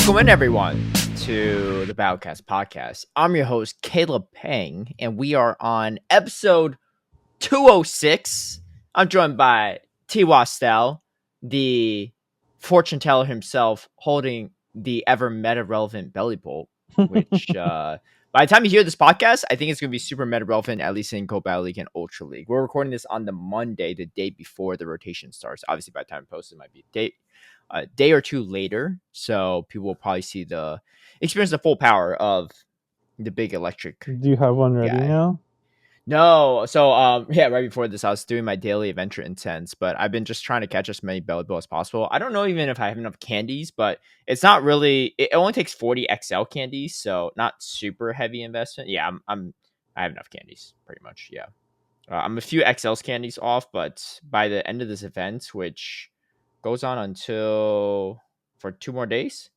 Welcome in, everyone, to the HurricaneKaz podcast. I'm your host, Caleb Peng, and we are on episode 206. I'm joined by Twastell, the fortune teller himself, holding the ever meta relevant belly bolt, which by the time you hear this podcast, I think it's going to be super meta relevant, at least in Go Battle League and Ultra League. We're recording this on the Monday, the day before the rotation starts. Obviously, by the time I post it, might be a day or two later, so people will probably experience the full power of the big electric Do you have one ready guy. now? No, so yeah, right before this, I was doing my daily adventure intense, but I've been just trying to catch as many belly bowl as possible. I don't know even if I have enough candies, but it's not really. It only takes 40 XL candies, so not super heavy investment. Yeah, I have enough candies, pretty much. Yeah, I'm a few XL's candies off, but by the end of this event, which goes on until for 2 more days,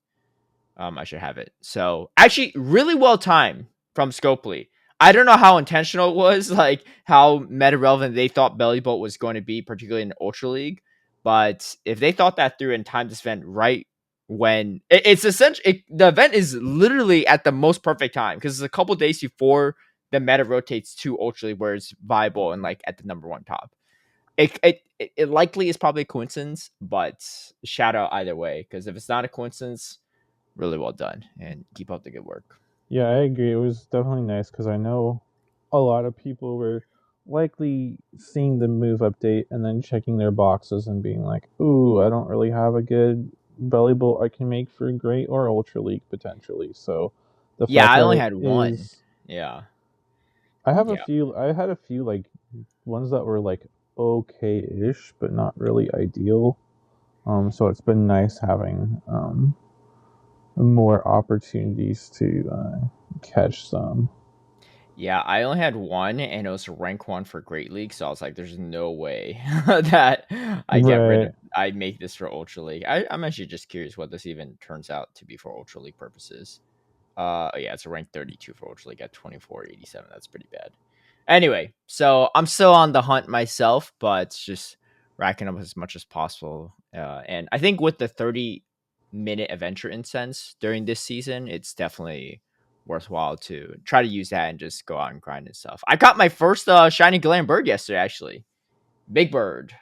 I should have it. So actually, really well timed from Scopely. I don't know how intentional it was, like how meta relevant they thought Belly Bolt was going to be, particularly in Ultra League. But if they thought that through and timed this event right when it's essentially the event is literally at the most perfect time because it's a couple days before the meta rotates to Ultra League, where it's viable and like at the number one top. It likely is probably a coincidence, but shout out either way, because if it's not a coincidence, really well done and keep up the good work. Yeah, I agree. It was definitely nice because I know a lot of people were likely seeing the move update and then checking their boxes and being like, ooh, I don't really have a good belly bolt I can make for Great or Ultra League potentially. So the Yeah, fact I that only it had one. is, Yeah. I had Yeah. a few like ones that were like okay-ish, but not really ideal. So it's been nice having more opportunities to catch some. Yeah, I only had one, and it was rank 1 for Great League, so I was like, there's no way that Right. I make this for Ultra League. I'm actually just curious what this even turns out to be for Ultra League purposes. Yeah, it's a rank 32 for Ultra League at 2487. That's pretty bad. Anyway, so I'm still on the hunt myself, but just racking up as much as possible. And I think with the 30-minute adventure incense during this season, it's definitely worthwhile to try to use that and just go out and grind and stuff. I got my first shiny Galarian bird yesterday, actually. Big bird.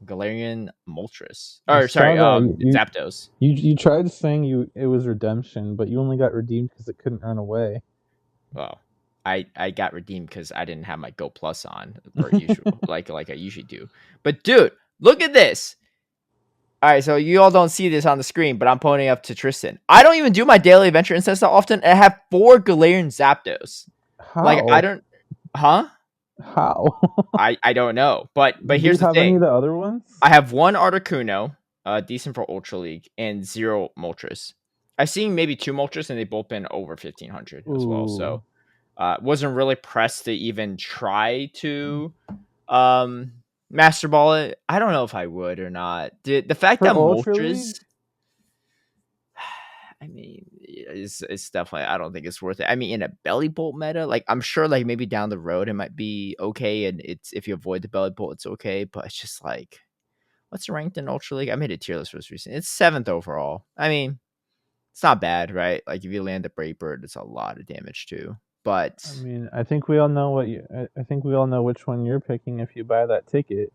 Galarian Moltres. I Or saw sorry, that Zapdos. you tried saying it was redemption, but you only got redeemed because it couldn't run away. Well, I got redeemed because I didn't have my Go Plus on per usual, like I usually do. But dude, look at this. All right, so you all don't see this on the screen, but I'm pointing up to Tristen. I don't even do my daily adventure instance that often, and I have 4 Galarian Zapdos. Like I How? don't, huh? How? I don't know, but Do you here's the have any thing. of the other ones? I have 1 Articuno, decent for Ultra League, and 0 Moltres. I've seen maybe 2 Moltres, and they've both been over 1500 as well. So wasn't really pressed to even try to Master Ball it. I don't know if I would or not. The fact For that Ultra League? Moltres, I mean, it's definitely. I don't think it's worth it. I mean, in a belly bolt meta, like I'm sure, like maybe down the road it might be okay, and it's if you avoid the belly bolt, it's okay. But it's just like, what's ranked in Ultra League? I made a tier list for this recently. It's 7th overall. I mean, it's not bad, right? Like if you land the Brave Bird, it's a lot of damage too. But I mean, I think we all know I think we all know which one you're picking if you buy that ticket.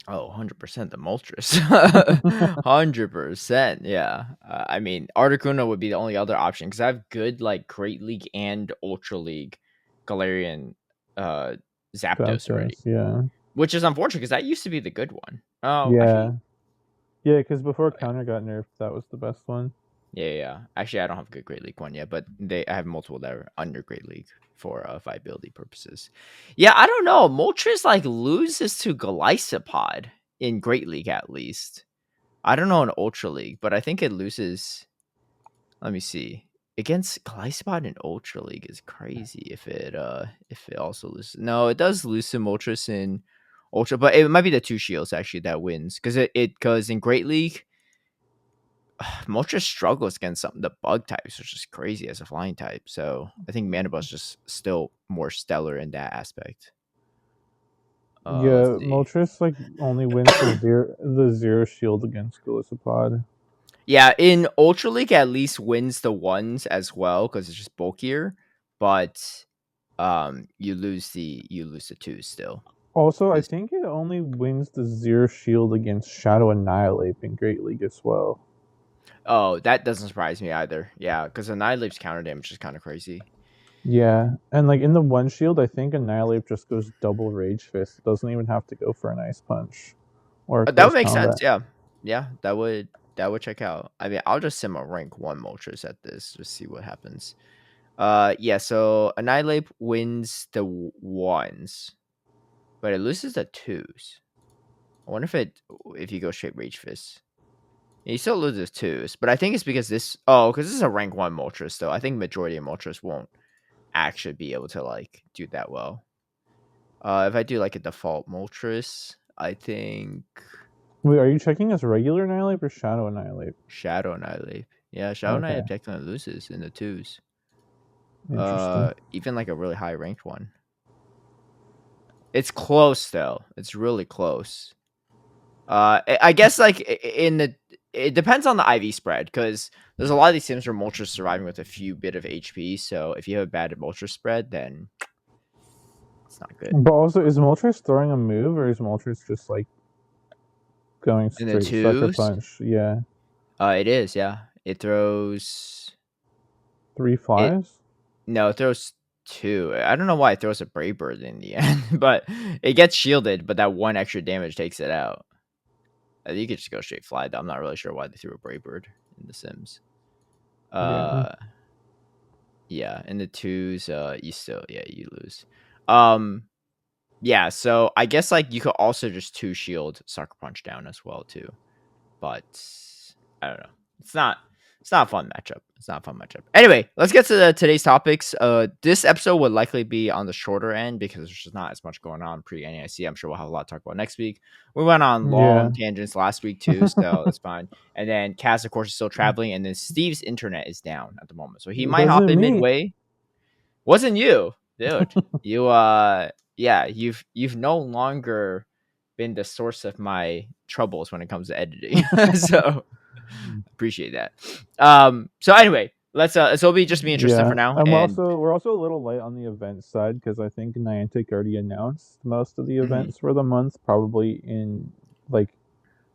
oh, 100% the Moltres. 100%. Yeah. I mean, Articuno would be the only other option because I have good, like, Great League and Ultra League Galarian Zapdos already, Yeah. which is unfortunate because that used to be the good one. Oh, Yeah. actually, Yeah, because before Counter got nerfed, that was the best one. yeah. Actually, I don't have a good Great League one yet, but I have multiple that are under Great League for viability purposes. Yeah, I don't know. Moltres, like, loses to Golisopod in Great League at least. I don't know in Ultra League, but I think it loses. Let me see. Against Glycipod in Ultra League is crazy if it also loses. No, it does lose to Moltres in Ultra, but it might be the 2 shields actually that wins. Because in Great League, Moltres struggles against some of the bug types, which is crazy as a flying type. So I think Manabus just still more stellar in that aspect. Yeah, Let's see. Moltres like only wins the zero shield against Golisopod. Yeah, in Ultra League, at least wins the ones as well because it's just bulkier, but you lose the twos still. Also, I 'Cause- think it only wins the zero shield against Shadow Annihilate in Great League as well. Oh, that doesn't surprise me either. Yeah, because Annihilate's counter damage is kind of crazy. Yeah, and like in the one shield, I think Annihilate just goes double Rage Fist. It doesn't even have to go for an Ice Punch or a That would close make sense. combat. Yeah, yeah, that would check out. I mean, I'll just sim a rank one Moltres at this, just see what happens. Yeah. So Annihilate wins the ones, but it loses the twos. I wonder if you go straight Rage Fist. He still loses twos, but I think it's because because this is a rank one Moltres though. I think majority of Moltres won't actually be able to like do that well. If I do like a default Moltres, I think Wait, are you checking as regular Annihilate or Shadow Annihilate? Shadow Annihilate. Yeah, Shadow Okay, Annihilate technically loses in the twos. interesting. Even like a really high ranked one. It's close though. It's really close. I guess like in the it depends on the IV spread because there's a lot of these sims where Moltres surviving with a few bit of HP. So if you have a bad Moltres spread, then it's not good. But also, is Moltres throwing a move or is Moltres just like going In the straight Sucker twos, Punch? Yeah, it is. Yeah, it throws three it. flies. No, it throws two. I don't know why it throws a Brave Bird in the end, but it gets shielded. But that one extra damage takes it out. You could just go straight fly. Though. I'm not really sure why they threw a Brave Bird in the Sims. Yeah, Uh, yeah, in the twos, you lose. Um, yeah. So I guess like you could also just two shield Sucker Punch down as well too. But I don't know. It's not it's not a fun matchup. It's not a fun matchup. Anyway, let's get to today's topics. This episode would likely be on the shorter end because there's just not as much going on pre-NAIC. I'm sure we'll have a lot to talk about next week. We went on yeah. long tangents last week too, so that's fine. And then Kaz, of course, is still traveling, and then Steve's internet is down at the moment, so he It might hop wasn't in me. midway. Wasn't you, dude? You yeah, you've no longer been the source of my troubles when it comes to editing. So appreciate that. So anyway, let's so it'll be just me and Tristan Yeah, for now. and And we're also a little light on the event side because I think Niantic already announced most of the mhm, events for the month, probably in like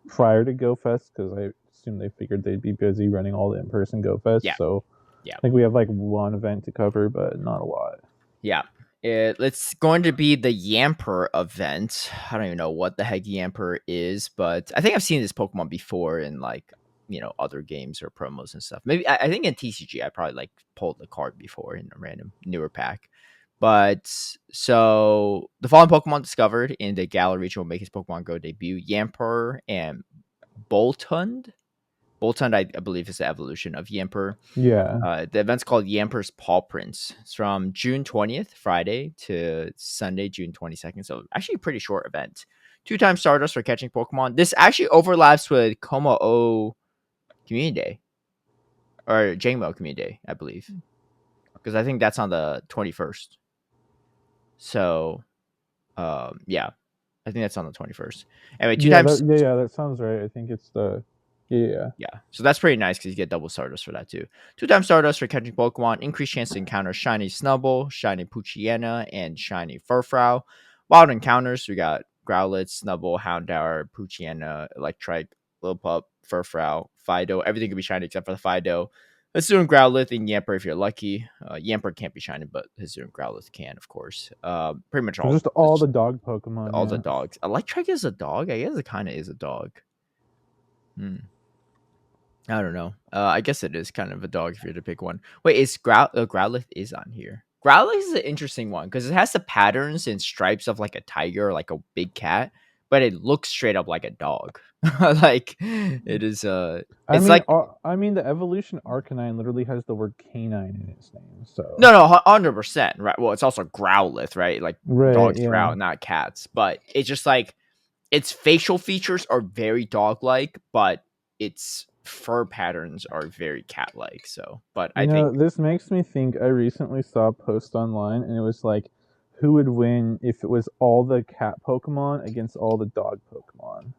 prior to GoFest because I assume they figured they'd be busy running all the in-person GoFest. yeah, So yeah, I think we have like one event to cover, but not a lot. yeah. It's going to be the Yamper event. I don't even know what the heck Yamper is, but I think I've seen this Pokemon before in like other games or promos and stuff. Maybe I think in TCG I probably like pulled the card before in a random newer pack. But so the following Pokemon discovered in the Galar region will make his Pokemon Go debut: Yamper and Boltund. Boltund, I believe, is the evolution of Yamper. Yeah, The event's called Yamper's Paw Prints. It's from June 20th, Friday, to Sunday, June 22nd. So actually a pretty short event. 2 times Stardust for catching Pokemon. This actually overlaps with Como O Community Day. Or Jangmo Community Day, I believe. Because I think that's on the 21st. So, yeah. I think that's on the 21st. Anyway, two yeah, times that sounds right. I think it's the yeah. Yeah, so that's pretty nice because you get double Stardust for that too. 2 times Stardust for catching Pokemon, increased chance to encounter Shiny Snubbull, Shiny Poochyena, and Shiny Furfrou. Wild encounters, we got Growlithe, Snubbull, Houndour, Poochyena, Electrike, Lillipup, Furfrou, Fido. Everything can be shiny except for the Fido. Hisuian, Growlithe, and Yamper if you're lucky. Yamper can't be shiny, but Hisuian, Growlithe can, of course. Pretty much So just all the dog all the Pokemon. dogs. Electrike is a dog? I guess it kind of is a dog. Hmm. I don't know. I guess it is kind of a dog if you're to pick one. Wait, is Growlithe is on here? Growlithe is an interesting one because it has the patterns and stripes of like a tiger or like a big cat, but it looks straight up like a dog. Like it is. I It's mean, like the evolution Arcanine literally has the word canine in its name. no, So no, 100%. Right. Well, it's also Growlithe, right? Like right, dogs yeah. growl, not cats. But it's just like its facial features are very dog-like, but its fur patterns are very cat-like. So, but I You think know, this makes me think. I recently saw a post online, and it was like, who would win if it was all the cat Pokemon against all the dog Pokemon?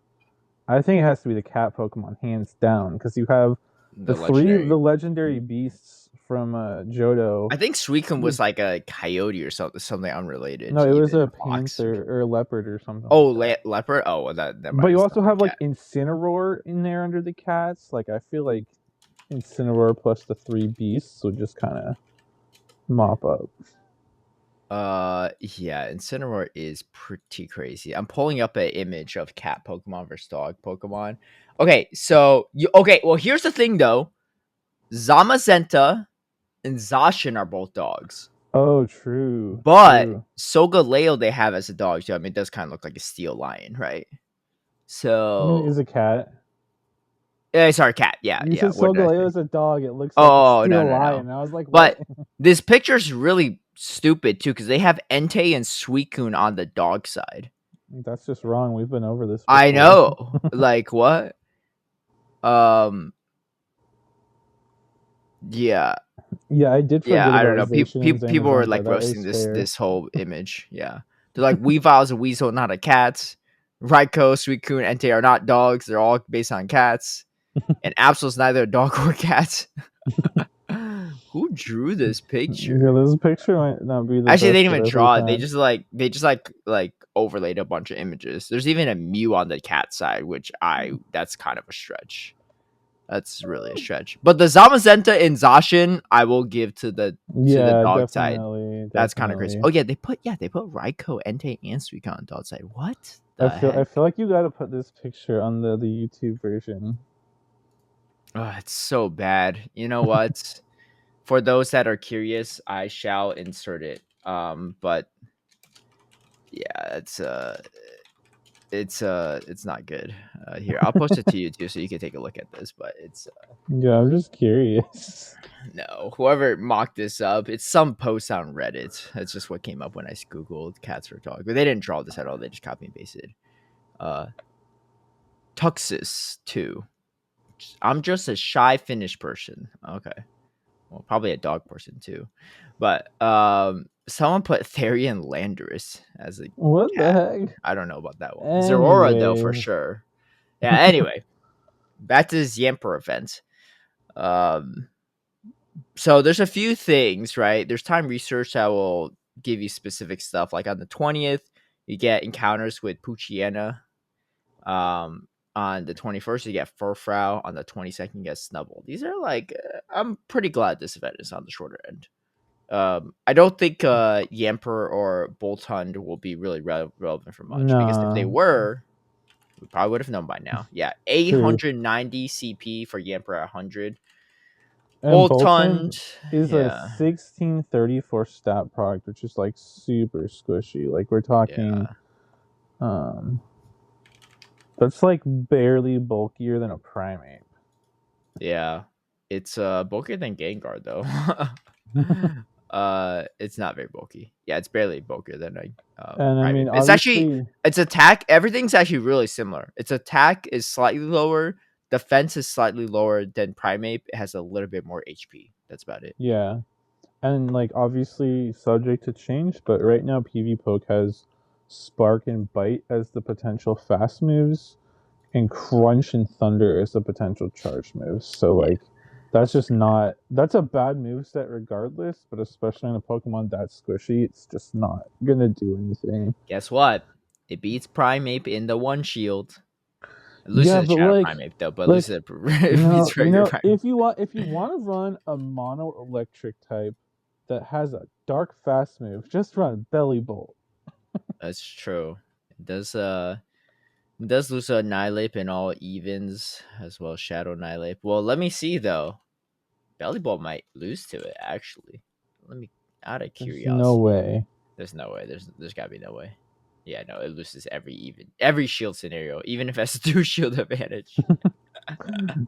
I think it has to be the cat Pokemon, hands down, because you have the The three of legendary. the legendary beasts from Johto. I think Suicune was like a coyote or something unrelated No, it was even, a a fox. panther or a leopard or something Oh, like that. leopard. Oh, well, that But might you have also sounded like have like cat. Incineroar in there under the cats. Like I feel like Incineroar plus the three beasts would just kind of mop up. Yeah, Incineroar is pretty crazy. I'm pulling up an image of cat Pokemon versus dog Pokemon. Okay, so well, here's the thing though. Zamazenta and Zacian are both dogs. Oh, true, But true. Solgaleo they have as a dog too. I mean, it does kind of look like a steel lion, right? I mean, So, is a cat. sorry, cat. Yeah, You yeah. said What did I Solgaleo say? is a dog. It looks like a Oh no, steel no, lion. no. And I was like, what? But this picture's really stupid too because they have Entei and Suicune on the dog side. That's just wrong. We've been over this I before. know. Like what? Um. Yeah. Yeah, I did Yeah. forget I don't about know. Zacian and People were Zamazenta. like That roasting is fair. this whole image. Yeah. They're like Weavile's a weasel, not a cat. Raikou, Suicune, Entei are not dogs. They're all based on cats. And Absol's neither a dog or a cat. Who drew this Yeah, picture? this picture might not be the Actually, they best didn't of even every draw it. time. They just like overlaid a bunch of images. There's even a Mew on the cat side, which that's kind of a stretch. That's really a stretch. But the Zamazenta and Zacian, I will give to the Yeah, dog side. definitely, That's kind of crazy. definitely. Oh yeah, they put Raikou, Entei, and Suicune on the dog side. What I the feel I heck? feel like you got to put this picture on the YouTube version. Oh, it's so bad. You know what? For those that are curious, I shall insert it. But yeah, it's not good. Here, I'll post it to you too, so you can take a look at this. But it's Yeah, I'm just curious. no, whoever mocked this up, it's some post on Reddit. That's just what came up when I googled cats or dog. But they didn't draw this at all. They just copy and pasted. Uh, Tuxus 2. I'm just a shy Finnish person. Okay. Well, probably a dog person too. But someone put Therian Landorus as a What the cat. heck? I don't know about that one. Zerora though for Anyways, sure. Yeah, anyway, back to this Yamper event. Um so there's a few things, right? There's time research that will give you specific stuff. Like on the 20th, you get encounters with Puchiena. On the 21st, you get Furfrau. On the 22nd, you get Snubble. These are like, I'm pretty glad this event is on the shorter end. I don't think Yamper or Boltund will be really relevant for much because if they nah, were, we probably would have known by now. Yeah, true. 890 CP for Yamper at 100. And Bolton Boltund, is a yeah, 1634 stat product, which is like super squishy. Like we're talking, yeah, um, that's like barely bulkier than a primate. yeah. It's bulkier than Gengar though. It's not very bulky. Yeah, it's barely bulkier than a And I primate. mean, It's actually obviously, its attack. Everything's actually really similar. Its attack is slightly lower. Defense is slightly lower than primate. It has a little bit more HP. That's about it. yeah. And like obviously subject to change, but right now PV Poke has Spark and Bite as the potential fast moves, and Crunch and Thunder as the potential charge moves. So Yeah. like that's just not that's a bad move set regardless, but especially on a Pokemon that squishy, it's just not gonna do anything. Guess what? It beats primate in the one shield. It Yeah, loses a but shadow primate though, but like loses a it no, beats regular primate. if you want to run a mono electric type that has a dark fast move, just run Belly Bolt. That's true. It does. It does lose a Nihilip in all evens as well as Shadow Nihilip. Well, let me see though. Belly Ball might lose to it actually. Let me out of There's no curiosity. way. There's no way. There's gotta be no way. Yeah, no, it loses every shield scenario, even if it has a 2 shield advantage.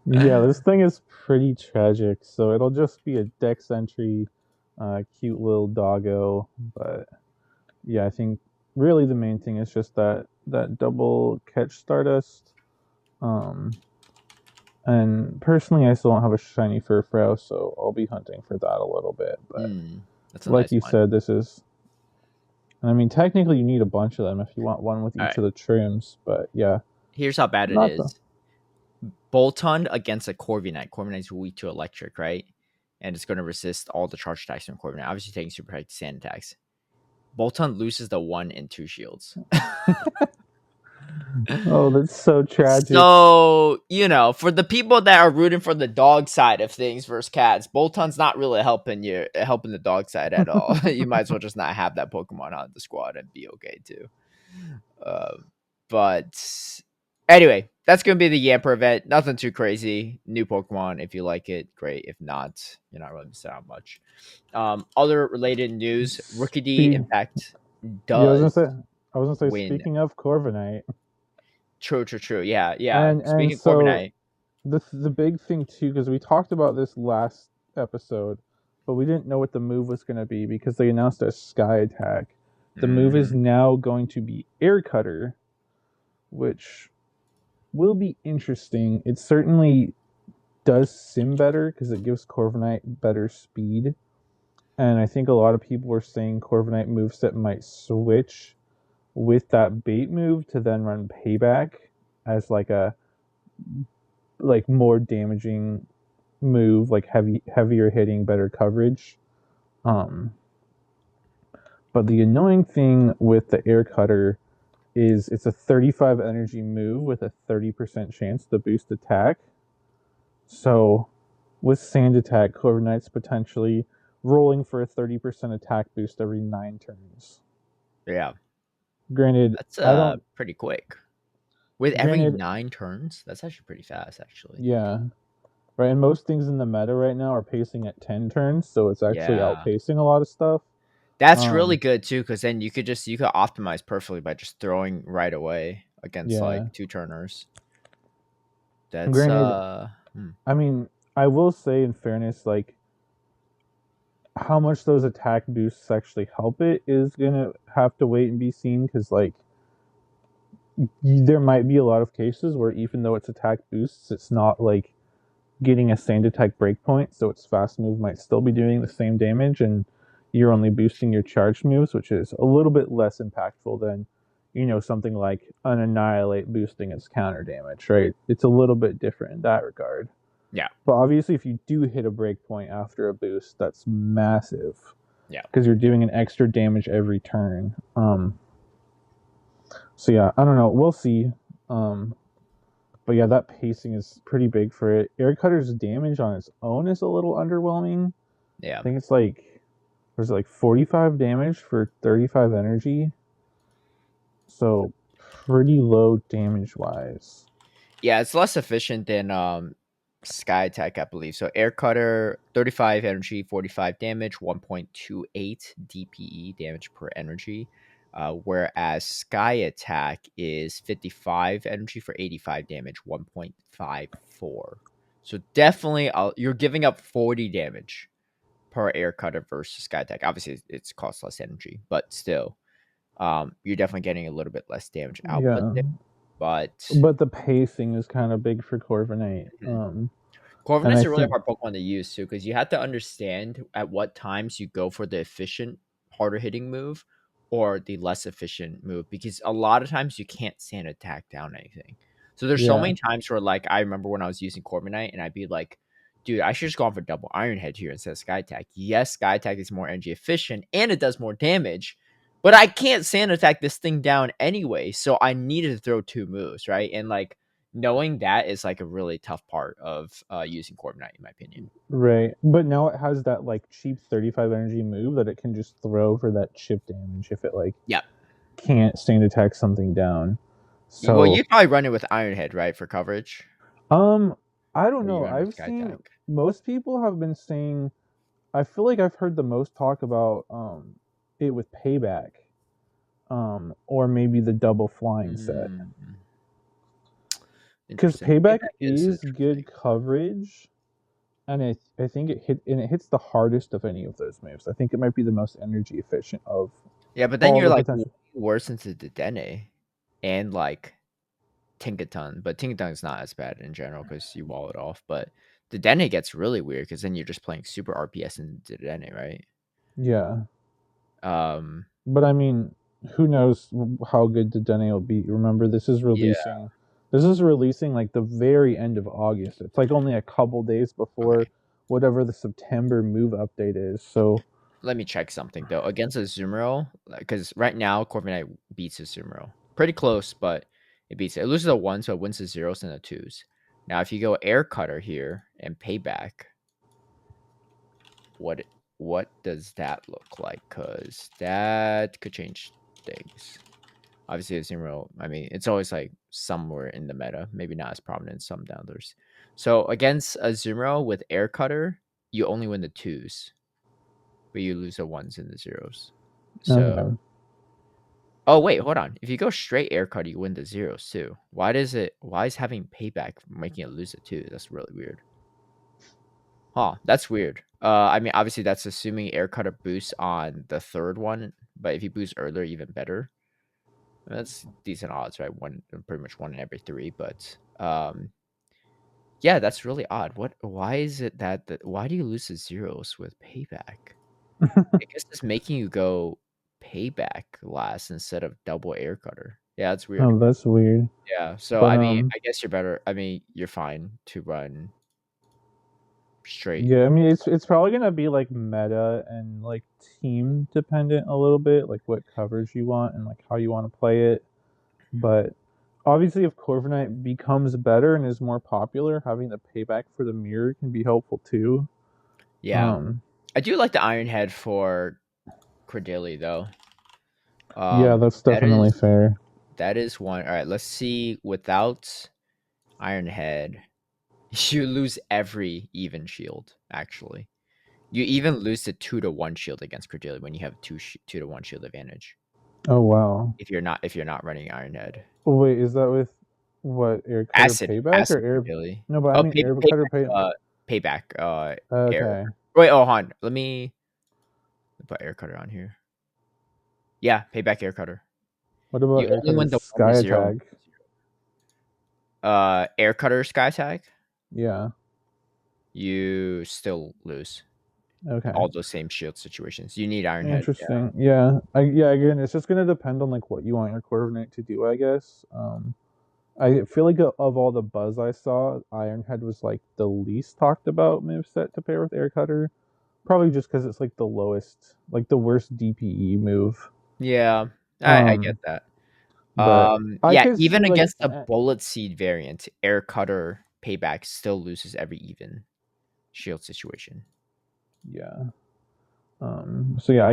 Yeah, this thing is pretty tragic. So it'll just be a dex entry, cute little doggo. But yeah, I think really the main thing is just that double catch Stardust. Um, and personally, I still don't have a shiny Furfrou, so I'll be hunting for that a little bit. But That's a like nice you one. said, this is. I mean, technically, you need a bunch of them if you want one with All each right. of the trims. But yeah, Here's how bad it Not the is. Boltund against a Corviknight. Corviknight's weak to electric, right? And it's going to resist all the charge attacks from Corviknight. Obviously, taking super high sand attacks. Boltund loses the 1 and 2 shields. Oh, that's so tragic. So, for the people that are rooting for the dog side of things versus cats, Boltund's not really helping the dog side at all. You might as well just not have that Pokemon on the squad and be okay too. But anyway, that's gonna be the Yamper event. Nothing too crazy. New Pokemon. If you like it, great. If not, you're not really missing out much. Other related news: Rookidee, in fact, Yeah, does I was gonna say, win. speaking of Corviknight, True. Yeah, yeah. and Speaking of so Corviknight, the big thing too, because we talked about this last episode, but we didn't know what the move was going to be because they announced a Sky attack. The move is now going to be Air Cutter, which will be interesting. It certainly does sim better because it gives Corviknight better speed, and I think a lot of people are saying Corviknight moveset might switch with that bait move to then run Payback as like more damaging move, like heavier hitting, better coverage. Um, but the annoying thing with the Air Cutter is it's a 35 energy move with a 30% chance to boost attack. So with Sand Attack, Corviknight's potentially rolling for a 30% attack boost every 9 turns. yeah, Granted, that's I don't. pretty quick. With every Granted, 9 turns, that's actually pretty fast, actually. yeah, right. And most things in the meta right now are pacing at 10 turns, so it's actually Yeah. outpacing a lot of stuff. That's really Um, good too, because then you could optimize perfectly by just throwing right away against like yeah. 2 turners. That's Granted, I mean, I will say in fairness, like how much those attack boosts actually help it is gonna have to wait and be seen because like there might be a lot of cases where even though it's attack boosts, it's not like getting a sand attack breakpoint, so its fast move might still be doing the same damage, and you're only boosting your charge moves, which is a little bit less impactful than something like an annihilate boosting its counter damage, right? It's a little bit different in that regard. yeah. But obviously, if you do hit a breakpoint after a boost, that's massive Yeah. because you're doing an extra damage every turn. So yeah, I don't know. We'll see. But yeah, that pacing is pretty big for it. Air Cutter's damage on its own is a little underwhelming. I Yeah. think it's like there's like 45 damage for 35 energy. So pretty low damage wise. Yeah, it's less efficient than Sky Attack, I believe. So Air Cutter, 35 energy, 45 damage, 1.28 DPE damage per energy. Whereas Sky Attack is 55 energy for 85 damage, 1.54. So definitely, you're giving up 40 damage per Air Cutter versus Sky Attack. Obviously, it's costs less energy, but still, you're definitely getting a little bit less damage output Yeah. there. But But the pacing is kind of big for Corviknight. And Corviknight's I a really think, hard Pokemon to use too, because you have to understand at what times you go for the efficient, harder hitting move or the less efficient move. Because a lot of times you can't sand attack down anything. So there's so yeah, many times where like I remember when I was using Corviknight and I'd be like, dude, I should just go on for double Iron Head here instead of Sky Attack. Yes, Sky Attack is more energy efficient and it does more damage, but I can't sand attack this thing down anyway. So I needed to throw 2 moves, right? And like knowing that is like a really tough part of using Corviknight, in my opinion. right. But now it has that like cheap 35 energy move that it can just throw for that chip damage if it like Yeah. can't stand attack something down. Well, So you probably run it with Iron Head, right, for coverage, Um, I don't or you know. run it with I've Sky seen Attack. most people have been saying. I feel like I've heard the most talk about it with Payback, or maybe the double flying set Mm, because interesting. Payback Payback is is good interesting. coverage, and I think it hits the hardest of any of those moves. I think it might be the most energy efficient of Yeah, but then all you're the like way potential. worse into Dedenne and like Tinkaton, but Tinkaton is not as bad in general because you wall it off. But Dedenne gets really weird because then you're just playing super RPS in Dedenne, right? Yeah, Um, but I mean, who knows how good the Dene will be? Remember, this is yeah, releasing This is releasing like the very end of August. It's like only a couple days before Okay. whatever the September move update is. So Let me check something though. Against Azumarill, because right now Corviknight beats Azumarill. Pretty close, but it beats it. It loses a 1, so it wins the 0s and the 2s. Now, if you go Air Cutter here and Payback, what what does that look like? Because that could change things. Obviously, Azumarill, I mean, it's always like somewhere in the meta. Maybe not as prominent as some downers. So against Azumarill with Air Cutter, you only win the 2s, but you lose the 1s and the 0s. So okay. oh wait, hold on. If you go straight air cut, you win the 0s too. Why is having payback making it lose it too? That's really weird. Huh, that's weird. I mean obviously that's assuming air cutter boosts on the third one, but if you boost earlier, even better. That's decent odds, right? One pretty much one in every three, but yeah, that's really odd. Why is it that why do you lose the 0s with payback? I guess it's making you go payback last instead of double air cutter. Yeah, that's weird. Oh, that's weird. Yeah, so But I mean, I guess you're better. I mean, you're fine to run straight. yeah, I mean it's probably gonna be like meta and like team dependent a little bit, like what coverage you want and like how you want to play it. But obviously, if Corviknight becomes better and is more popular, having the payback for the mirror can be helpful too. Yeah, Um, I do like the Iron Head for Cordeli though. yeah, that's That definitely is fair. one. All right, let's see. Without Iron Head, you lose every even shield. Actually, you even lose the 2-to-1 shield against Cordeli when you have 2-to-1 shield advantage. Oh wow. If you're not running Iron Head. Oh, wait, is that with what air cutter payback or Acid air? Cordeli. No, but I Oh, mean air cutter payback. pay. Payback. Air. Okay. Wait. Oh, hold on. Let me put air cutter on here. Yeah, payback air cutter. What about You air only cutter win the one sky to zero. attack? Air cutter sky tag. Yeah. You still lose Okay. all those same shield situations. You need Iron Head. Yeah. Interesting. Yeah. Yeah. Again, it's just gonna depend on like what you want your coordinate to do, I guess. I feel like of all the buzz I saw, Ironhead was like the least talked about moveset to pair with Air Cutter. Probably just because it's like the lowest, like the worst DPE move. Yeah. I get Um, that. but I Yeah. could Even see like, against the bullet seed variant, air cutter payback still loses every even shield situation. yeah. So yeah,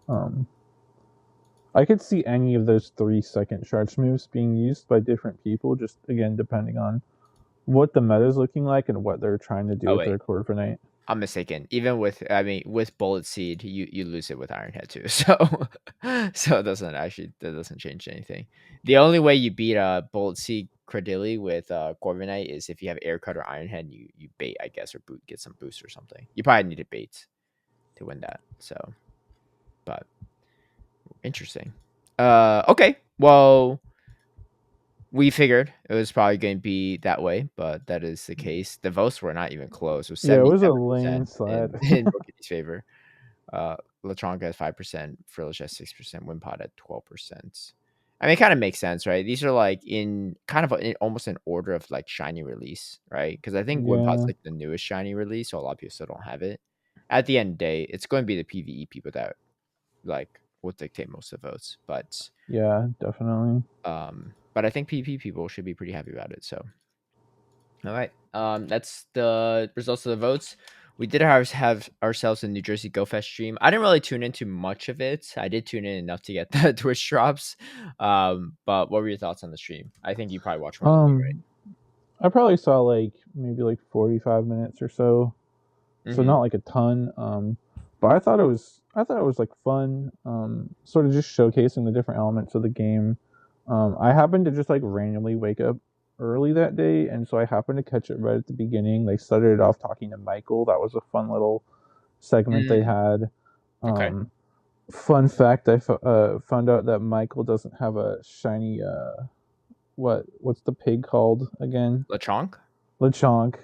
um, I could see any of those 3 second charge moves being used by different people. Just again, depending on what the meta is looking like and what they're trying to do Oh with wait. their coordinate. I'm mistaken. Even with with bullet seed, you lose it with Iron Head too. So so it doesn't actually that doesn't change anything. The only way you beat bullet seed Credilli with Corviknight is if you have air cut or Iron Head. You bait, I guess, or get some boost or something. You probably need a bait to win that. So, but interesting. Okay. Well, we figured it was probably going to be that way, but that is the case. The votes were not even close. It was Yeah, it was a 77% landslide. in Rookidee's favor. Latronka has 5%, Frillish has 6%, Wimpod at 12%. I mean, it kind of makes sense, right? These are like in kind of almost an order of like shiny release, right? Because I think Wimpod's Yeah, like the newest shiny release, so a lot of people still don't have it. At the end of the day, it's going to be the PVE people that like will dictate most of the votes, yeah, definitely. but I think PvP people should be pretty happy about it. So all right. That's the results of the votes. We did have ourselves a New Jersey Go Fest stream. I didn't really tune into much of it. I did tune in enough to get the Twitch drops. But what were your thoughts on the stream? I think you probably watched more than me, Um, I probably saw like maybe like 45 minutes or so, right? so Mm-hmm. not like a ton. But I thought it was like fun. Sort of just showcasing the different elements of the game. I happened to just like randomly wake up early that day, and so I happened to catch it right at the beginning. They started it off talking to Michael. That was a fun little segment they Mm, had. okay. Um, Fun fact: found out that Michael doesn't have a shiny. What's the pig called again? Lechonk? Lechonk.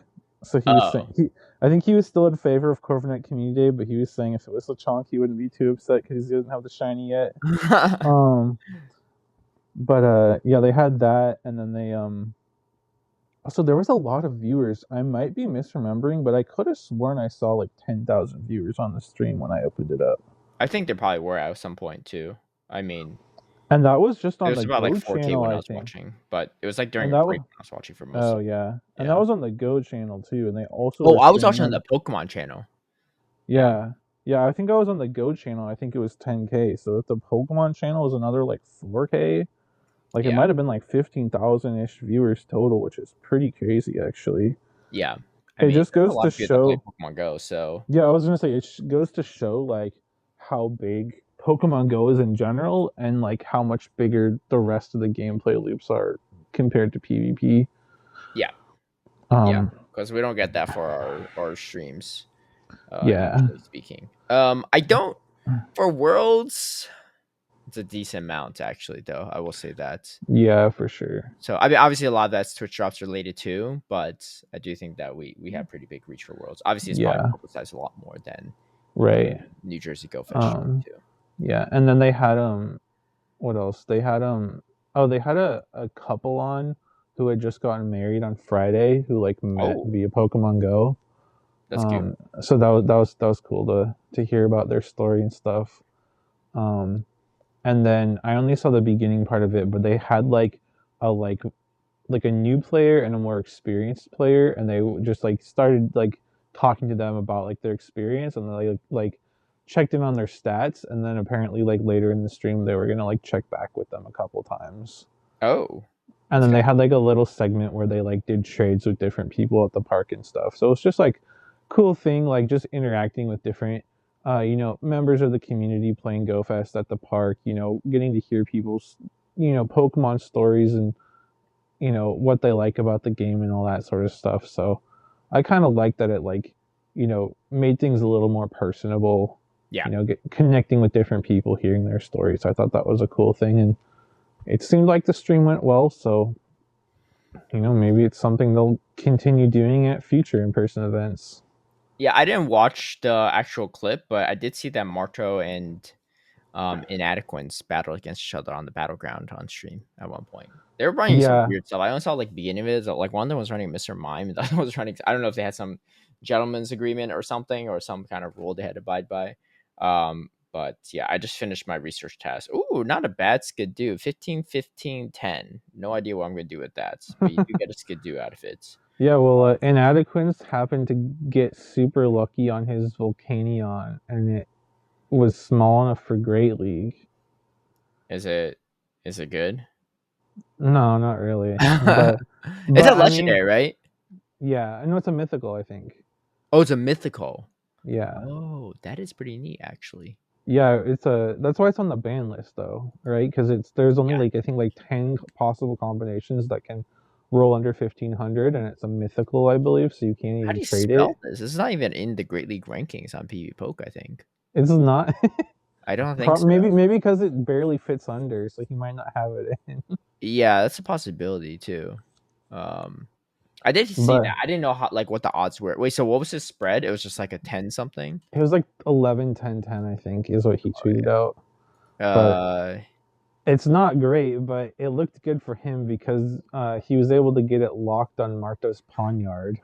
So he was saying Oh. I think he was still in favor of Corviknight Community Day, but he was saying if it was Lechonk, he wouldn't be too upset because he doesn't have the shiny yet. Um, But yeah, they had that, and then they also there was a lot of viewers. I might be misremembering, but I could have sworn I saw like 10,000 viewers on the stream when I opened it up. I think there probably were at some point too. I mean, And that was just it on was the about like Go 4K channel, when I I was think. watching, but it was like during And a that break was when I was watching for most oh of it. yeah, and that Yeah. was on the Go channel too. And they also Oh, were I was streaming watching on on the Pokemon channel. Yeah. yeah. Yeah, I think I was on the Go channel. I think it was 10K. So if the Pokemon channel was another like 4K, like it Yeah. might have been like 15,000 ish viewers total, which is pretty crazy actually. Yeah. I It mean, just there's a goes lot to of people that play show. Pokemon Go, so Yeah, I was gonna say goes to show like how big Pokemon Go is in general, and like how much bigger the rest of the gameplay loops are compared to PvP. yeah. Yeah. Um, Because we don't get that for our streams, yeah, usually speaking. I don't for Worlds, it's a decent amount actually, though. I will say that. yeah, for sure. So I mean, obviously a lot of that's Twitch drops related too, but I do think that we have pretty big reach for Worlds. Obviously, it's probably Yeah, publicized a lot more than right. New Jersey Go Fest Um, too. yeah, and then they had what else? They had oh, they had a couple on who had just gotten married on Friday who like met Oh, via Pokemon Go. that's cute. So that was cool to hear about their story and stuff. Um, and then I only saw the beginning part of it, but they had a like a new player and a more experienced player, and they just like started like talking to them about like their experience, and they like checked in on their stats, and then apparently like later in the stream they were gonna like check back with them a couple times. Oh, And that's then kind they of had like a little segment where they like did trades with different people at the park and stuff. So it's just like cool thing, like just interacting with different members of the community playing Go Fest at the park, getting to hear people's Pokemon stories and what they like about the game and all that sort of stuff. So I kind of like that it like made things a little more personable, yeah. connecting with different people, hearing their stories. I thought that was a cool thing, and it seemed like the stream went well. So maybe it's something they'll continue doing at future in-person events. Yeah, I didn't watch the actual clip, but I did see that Marto and Inadequates battled against each other on the battleground on stream at one point. They were running some Yeah, weird stuff. I only saw like the beginning of it. So, like one of them was running Mr. Mime, and the other one was running. I don't know if they had some gentleman's agreement or something, or some kind of rule they had to abide by. But yeah, I just finished my research task. Ooh, not a bad skidoo. 15, 15, 10. No idea what I'm gonna do with that, but you do get a skidoo out of it. yeah. Well, Inadequates happened to get super lucky on his Volcanion, and it was small enough for Great League. Is it good? No, not really. But It's a I mean, legendary, right? yeah, I know it's a mythical, I think. Oh, it's a mythical. Yeah. Oh, that is pretty neat, actually. Yeah, that's why it's on the ban list though, right? Because there's only Yeah. like I think like 10 possible combinations that can roll under 1500, and it's a mythical, I believe, so you can't How do even you trade spell it. this? This is not even in the Great League rankings on PvP Poke, I think. It's not. I don't think Maybe so. because it barely fits under, so he might not have it in. Yeah, that's a possibility too. Um, I did see that. But I didn't know how like what the odds were. Wait, so what was his spread? It was just like a 10 something? it was like 11, 10, 10, I think, is what he tweeted out. Oh, But yeah. it's not great, but it looked good for him because he was able to get it locked on Marto's Pawnyard.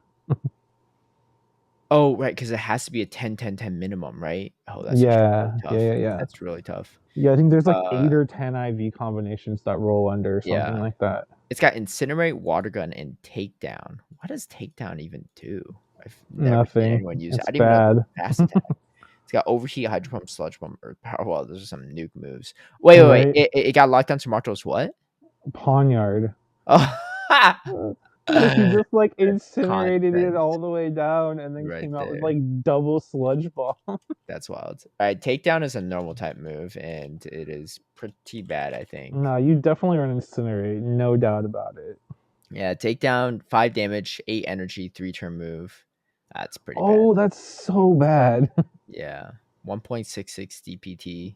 Oh, right, because it has to be a 10, 10, 10 minimum, right? Oh, that's actually really Yeah, yeah, tough. yeah, yeah. That's really tough. Yeah, I think there's like Uh, 8 or 10 IV combinations that roll under or something yeah. like that. It's got Incinerate, Water Gun, and Takedown. What does Takedown even do? I've never seen Nothing. anyone use it. It's I didn't even know it bad. was a fast attack. It's got Overheat, Hydro Pump, Sludge Pump, Earth Power. Well, those are some nuke moves. Wait. Right? It got locked down to Marto's what? Pawnyard. Oh, So he just like that's incinerated it content all the way down and then right came out with there. like double sludge bomb. That's wild. All right, Takedown is a normal type move, and it is pretty bad, I think. No, you definitely run incinerate, no doubt about it. Yeah, Takedown, 5 damage, 8 energy, 3 turn move. That's pretty bad. Oh, that's so bad. Yeah. 1.66 DPT,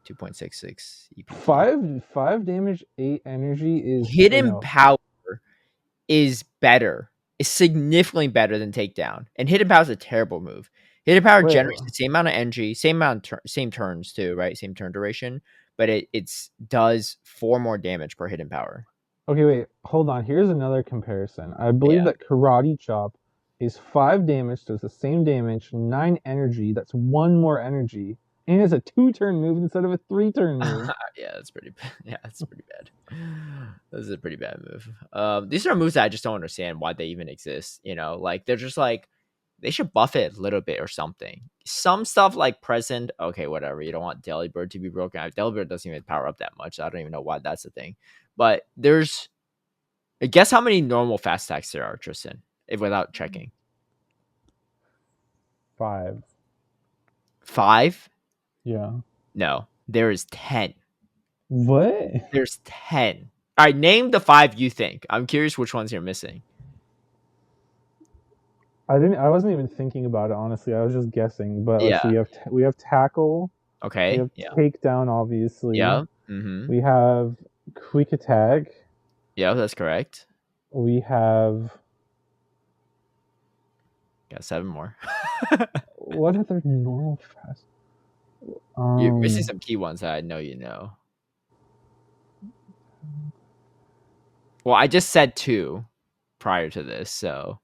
2.66 EPT. Five damage, 8 energy is Hidden power is better. Is significantly better than takedown. And hidden power is a terrible move. Hidden power wait, generates the same amount of energy, same amount, same turns too, right? Same turn duration, but it's does 4 more damage per hidden power. Okay, wait, hold on. Here's another comparison. I believe Yeah. that Karate Chop is 5 damage, does the same damage, 9 energy, that's 1 more energy, and it's a 2-turn move instead of a 3-turn move. Yeah, that's pretty bad. Yeah, that's pretty bad. This is a pretty bad move. These are moves that I just don't understand why they even exist. Like they're just like they should buff it a little bit or something. Some stuff like present, okay, whatever. You don't want Delibird to be broken. Delibird doesn't even power up that much. So I don't even know why that's a thing. But guess how many normal fast attacks there are, Tristan, if without checking. 5. 5? Yeah. No, there is 10. What? There's 10. All right, name the 5 you think. I'm curious which ones you're missing. I wasn't even thinking about it, honestly. I was just guessing. But let's see. Yeah. We have tackle. We Okay. have Yeah. takedown, obviously. Yeah. Mm-hmm. We have quick attack. Yeah, that's correct. We have Got 7 more. what other normal fast? You're missing some key ones that I know you know. Well, I just said 2 prior to this, so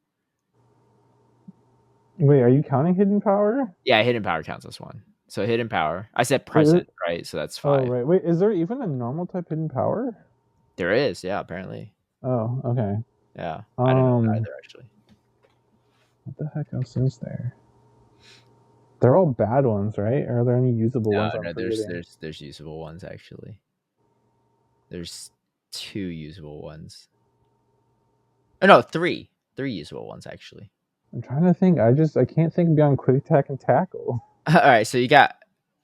Wait, are you counting hidden power? yeah, hidden power counts as 1. So hidden power. I said Wait, present, right? So that's oh 5. right. Wait, is there even a normal type hidden power? There is, yeah, apparently. Oh, okay. Yeah, I don't know either actually. What the heck else is there? They're all bad ones, right? Are there any usable No, ones I'm no, forgetting? there's usable ones actually. There's 2 usable ones. Oh no, 3 usable ones actually. I'm trying to think. I can't think beyond quick attack and tackle. All right, so you got.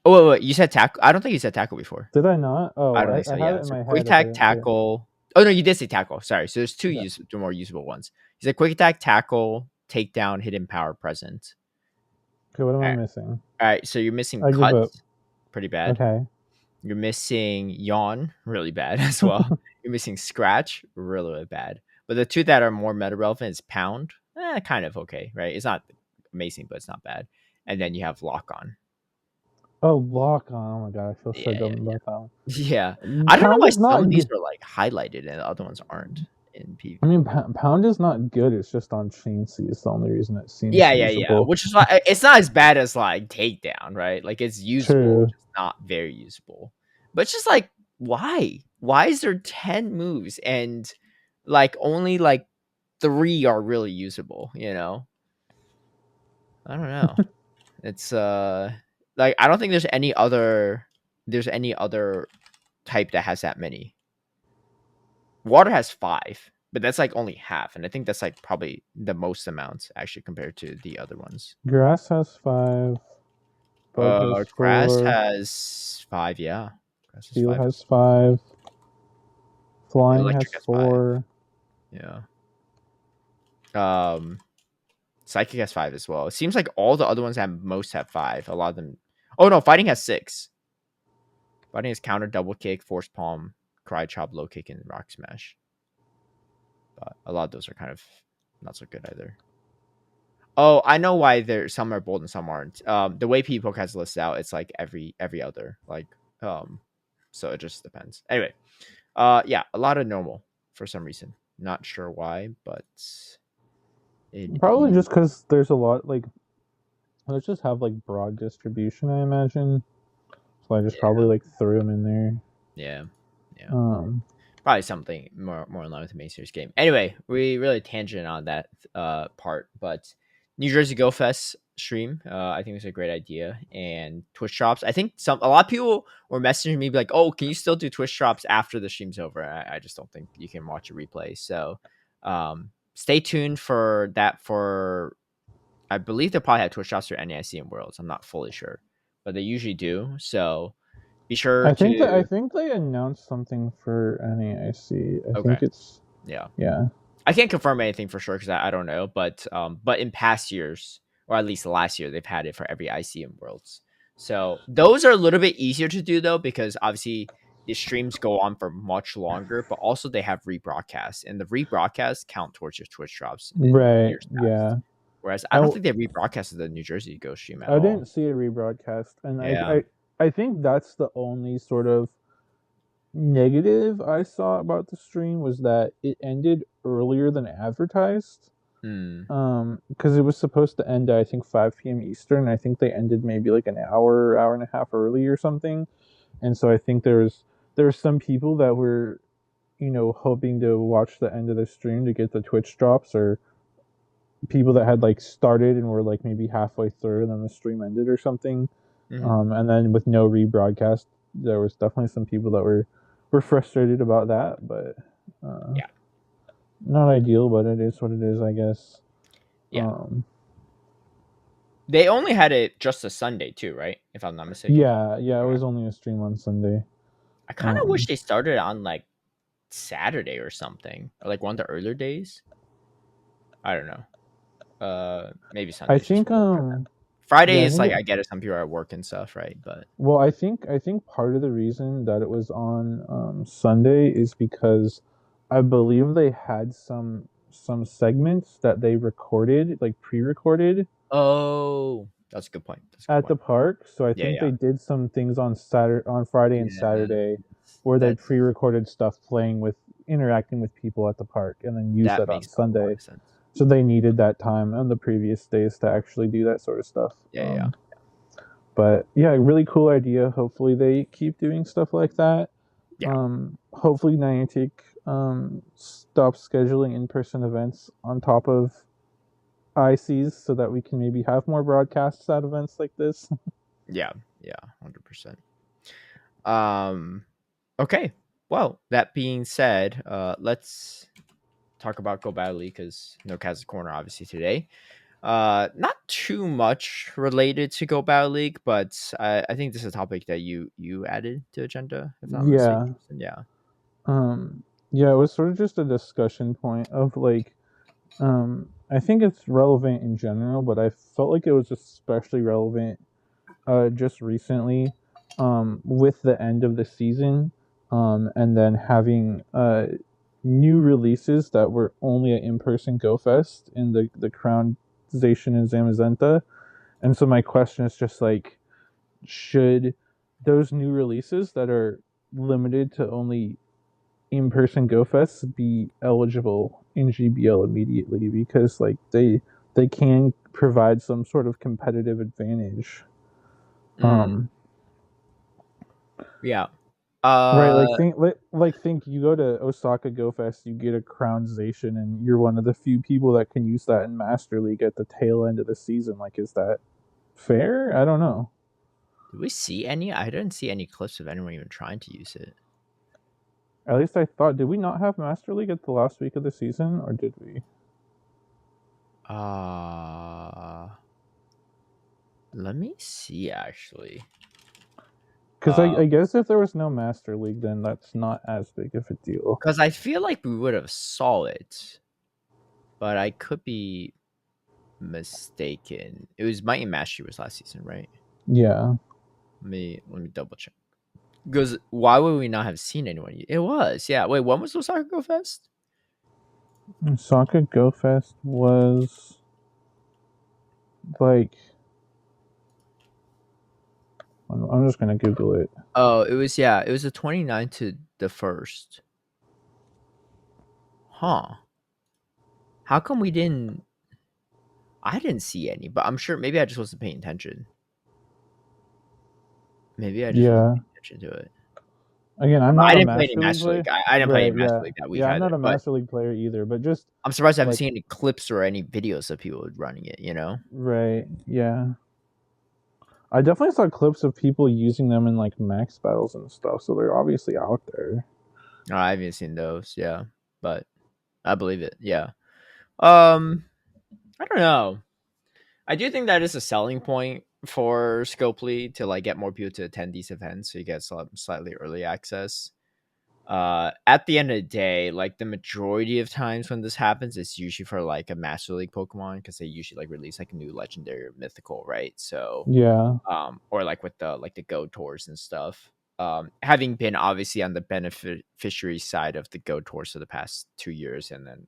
Oh wait, you said tackle. I don't think you said tackle before. Did I not? I Oh, don't think I so. have Yeah, it in so my quick head. If I attack, didn't say it. tackle. Oh no, you did say tackle. Sorry. So there's Yeah. 2 more usable ones. You said quick attack, tackle, takedown, hidden power, present. Okay, what am All I right. missing? All right. So you're missing I give cut, up. pretty bad. Okay. You're missing yawn, really bad as well. You're missing scratch, really, really bad. But the 2 that are more meta relevant is pound, kind of okay, right? It's not amazing, but it's not bad. And then you have lock on. Oh, lock on. Oh my god, I feel so Yeah, dumb yeah, about that yeah. one. I don't know Pound why is some not of these good. are like highlighted and the other ones aren't in PV. I mean, pound is not good. It's just on chain C. It's the only reason it seems Yeah. usable. Which is why it's not as bad as like takedown, right? Like it's usable, True. just not very usable. But it's just like, why? Why is there 10 moves and like only like 3 are really usable, you know? I don't know. It's like I don't think there's any other type that has that many. Water has 5, but that's like only half, and I think that's like probably the most amount actually compared to the other ones. Grass has 5. Bug has Grass 4. has 5, yeah. Grass has Steel 5 has as well. 5. Flying Electric has has 5. 4. Yeah. Um, Psychic has 5 as well. It seems like all the other ones have most have 5. A lot of them. Oh no, Fighting has 6. Fighting has counter, double kick, force palm, cry chop, low kick, and rock smash. But a lot of those are kind of not so good either. Oh, I know why some are bold and some aren't. The way people has listed out, it's like every other, like so it just depends. Anyway, yeah, a lot of normal for some reason. Not sure why, but it Probably just because there's a lot, like, let's just have, like, broad distribution, I imagine. So I just probably, like, threw them in there. Yeah. Probably something more in line with the main series game. Anyway, we really tangent on that part, but New Jersey Go Fest stream, I think it's a great idea. And Twitch drops. I think a lot of people were messaging me like, "Oh, can you still do Twitch drops after the stream's over?" I just don't think you can watch a replay. So, stay tuned for that. I believe they'll probably have Twitch drops for NAIC and Worlds. I'm not fully sure, but they usually do. So be sure I think to. I think they announced something for NAIC. I Okay. think it's yeah. I can't confirm anything for sure because I don't know, but in past years or at least last year they've had it for every IC and Worlds. So those are a little bit easier to do though because obviously the streams go on for much longer, but also they have rebroadcasts and the rebroadcasts count towards your Twitch drops. right. Yeah. Whereas I don't think they rebroadcasted the New Jersey Go stream at I all. didn't see a rebroadcast, and Yeah. I think that's the only sort of negative I saw about the stream was that it ended earlier than advertised. Hmm. Because it was supposed to end at I think 5 p.m. Eastern. I think they ended maybe like an hour and a half early or something. And so I think there were some people that were hoping to watch the end of the stream to get the Twitch drops, or people that had like started and were like maybe halfway through and then the stream ended or something. Hmm. And then with no rebroadcast, there was definitely some people that were frustrated about that, but uh, Yeah. not ideal. But it is what it is, I guess. Yeah. Um, They only had it just a Sunday too, right? If I'm not mistaken. yeah, yeah, it Okay. was only a stream on Sunday. I kind of wish Um, they started on like Saturday or something, or like one of the earlier days. I don't know. Maybe I Sundays just think, won't work for them. Friday yeah, I is think like it. I get it. Some people are at work and stuff, right? But Well, I think part of the reason that it was on Sunday is because I believe they had some segments that they recorded, like pre-recorded, oh, that's a good point. That's a good at the point. park. So I Yeah, think yeah, they did some things on Friday and yeah. Saturday, where they That's pre-recorded stuff playing with interacting with people at the park, and then use that that on makes a lot Sunday. of sense. So they needed that time on the previous days to actually do that sort of stuff. Yeah, yeah, But yeah, really cool idea. Hopefully they keep doing stuff like that. yeah, Hopefully Niantic stops scheduling in-person events on top of ICs so that we can maybe have more broadcasts at events like this. yeah, yeah. 100%. Um. Okay. Well, that being said, let's talk about Go Battle League because no Kaz's Corner obviously today. Not too much related to Go Battle League, but I think this is a topic that you added to agenda, if I'm not mistaken. Yeah. Yeah. Um, yeah, it was sort of just a discussion point of like, I think it's relevant in general, but I felt like it was especially relevant just recently, with the end of the season, and then having new releases that were only at in-person Go Fest in the Crown Zation and Zamazenta. And so my question is just like, should those new releases that are limited to only in-person Go Fests be eligible in GBL immediately, because like they can provide some sort of competitive advantage. Mm, Um, yeah. right, Uh, like think you go to Osaka Go Fest, you get a crownization, and you're one of the few people that can use that in Master League at the tail end of the season. Like, is that fair? I don't know. did we see any? I didn't see any clips of anyone even trying to use it. At least I thought. Did we not have Master League at the last week of the season, or did we? Uh, Let me see actually. Because I guess if there was no Master League, then that's not as big of a deal. Because I feel like we would have saw it, but I could be mistaken. It was Might and Mastery was last season, right? Yeah. Let me double check. Because why would we not have seen anyone? It was, yeah. Wait, when was Osaka Go Fest? Osaka Go Fest was like, I'm just gonna Google it. Oh, it was, yeah. It was the 29th to the 1st. Huh. How come we didn't? I didn't see any, but I'm sure maybe I just wasn't paying attention. Maybe I just wasn't Yeah. paying attention to it. Again, I'm But I not a didn't play any Master League Master League. player. I didn't play any Right, Master yeah. League that week Yeah, I'm either. not a But Master League player either, but just I'm surprised I haven't like, seen any clips or any videos of people running it, you know? right, yeah. I definitely saw clips of people using them in like max battles and stuff, so they're obviously out there. No, I haven't seen those, yeah. But I believe it, yeah. Um, I don't know. I do think that is a selling point for Scopely to like get more people to attend these events so you get some slightly early access. At the end of the day, like the majority of times when this happens, it's usually for like a Master League Pokemon because they usually like release like a new legendary or mythical, right? So Yeah, or like with the Go tours and stuff. Having been obviously on the beneficiary side of the Go tours for the past 2 years, and then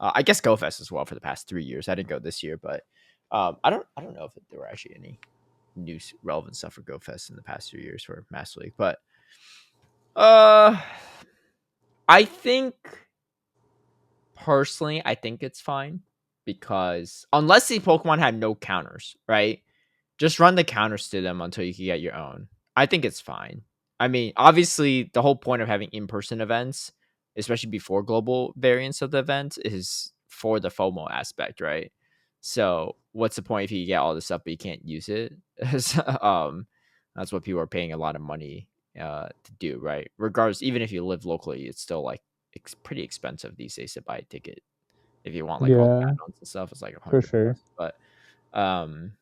I guess Go Fest as well for the past 3 years. I didn't go this year, but I don't know if there were actually any relevant stuff for Go Fest in the past 2 years for Master League, but Uh, I think personally, I think it's fine because unless the Pokemon had no counters, right? Just run the counters to them until you can get your own. I think it's fine. I mean, obviously, the whole point of having in-person events, especially before global variants of the event, is for the FOMO aspect, right? So, what's the point if you get all this stuff but you can't use it? um, that's what people are paying a lot of money to do, right? Regardless, even if you live locally, it's still like pretty expensive these days to buy a ticket. If you want like all the Yeah, add-ons and stuff, it's like a for hundred sure. plus. But um,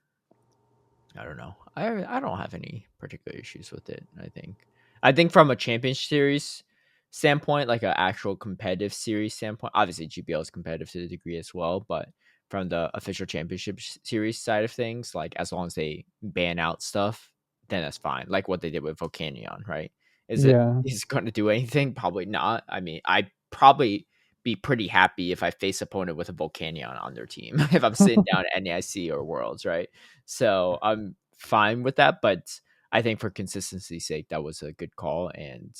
I don't know. I don't have any particular issues with it. I think from a championship series standpoint, like an actual competitive series standpoint, obviously GBL is competitive to a degree as well, but from the official championship series side of things, like as long as they ban out stuff, then that's fine. Like what they did with Volcanion, right? Yeah. Is it going to do anything? Probably not. I mean, I probably be pretty happy if I face opponent with a Volcanion on their team if I'm sitting down at NAIC or Worlds, right? So I'm fine with that, but I think for consistency's sake, that was a good call. And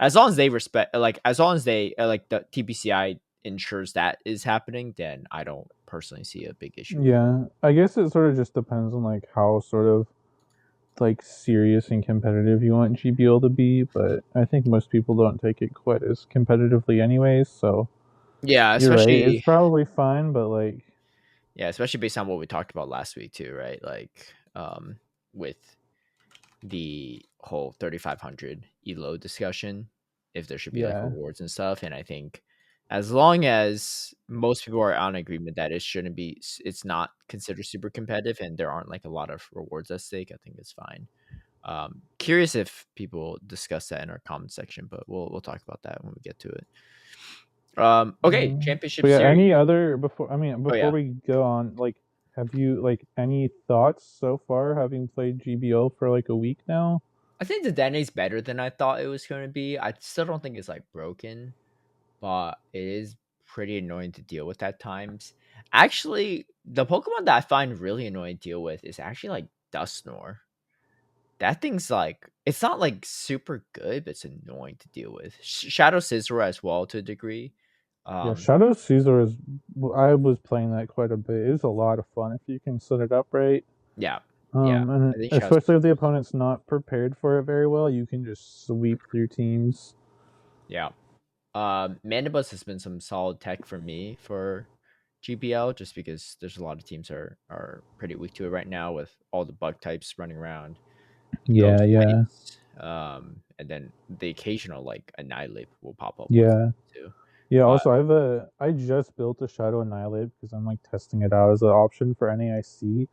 as long as they respect, like, as long as they, like, the TPCI ensures that is happening, then I don't personally see a big issue with it. Yeah, I guess it sort of just depends on like how sort of like serious and competitive you want GBL to be, but I think most people don't take it quite as competitively anyways, so Yeah, you're right. It's especially, probably fine, but like yeah, especially based on what we talked about last week too, right? Like, with the whole 3500 elo discussion, if there should be like yeah. rewards and stuff. And I think as long as most people are on agreement that it shouldn't be, it's not considered super competitive and there aren't like a lot of rewards at stake, I think it's fine. Curious if people discuss that in our comment section, but we'll talk about that when we get to it. Okay, But championship yeah, series. any other before I mean Oh before yeah, we go on, like have you like any thoughts so far having played GBO for like a week now? I think the Dana's better than I thought it was going to be. I still don't think it's like broken, but it is pretty annoying to deal with at times. Actually, the Pokemon that I find really annoying to deal with is actually like Dusknoir. That thing's like, it's not like super good, but it's annoying to deal with. Shadow Scizor as well to a degree. Yeah, Um, Shadow Caesar is. I was playing that quite a bit. It's a lot of fun if you can set it up right. yeah, yeah. And I think Shadow especially if Scizor the is, opponent's not prepared for it very well, you can just sweep through teams. yeah. Mandibus has been some solid tech for me for GPL just because there's a lot of teams are pretty weak to it right now with all the bug types running around. Yeah, Ghost yeah, types, and then the occasional like annihilate will pop up with yeah, too. yeah. But Also, I just built a Shadow Annihilate because I'm like testing it out as an option for NAIC.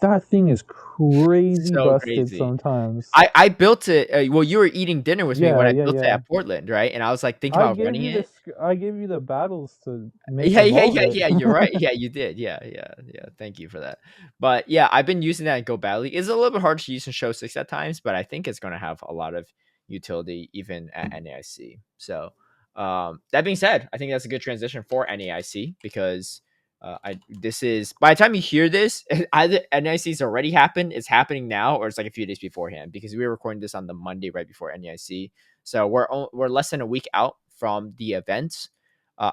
That thing is crazy so busted crazy. sometimes. I built it. Well, you were eating dinner with me when Yeah, I yeah, built it yeah. at Portland, right? And I was like thinking about running it. I gave you the battles to make Yeah, yeah, evolve yeah, it. yeah. You're right. Yeah, you did. Yeah, yeah, yeah. Thank you for that. But yeah, I've been using that in Go Badly. It's a little bit hard to use in Show 6 at times, but I think it's going to have a lot of utility even at NAIC. So, that being said, I think that's a good transition for NAIC because I this is by the time you hear this, either NAIC's already happened, it's happening now, or it's like a few days beforehand because we were recording this on the Monday right before NAIC. So we're less than a week out from the event.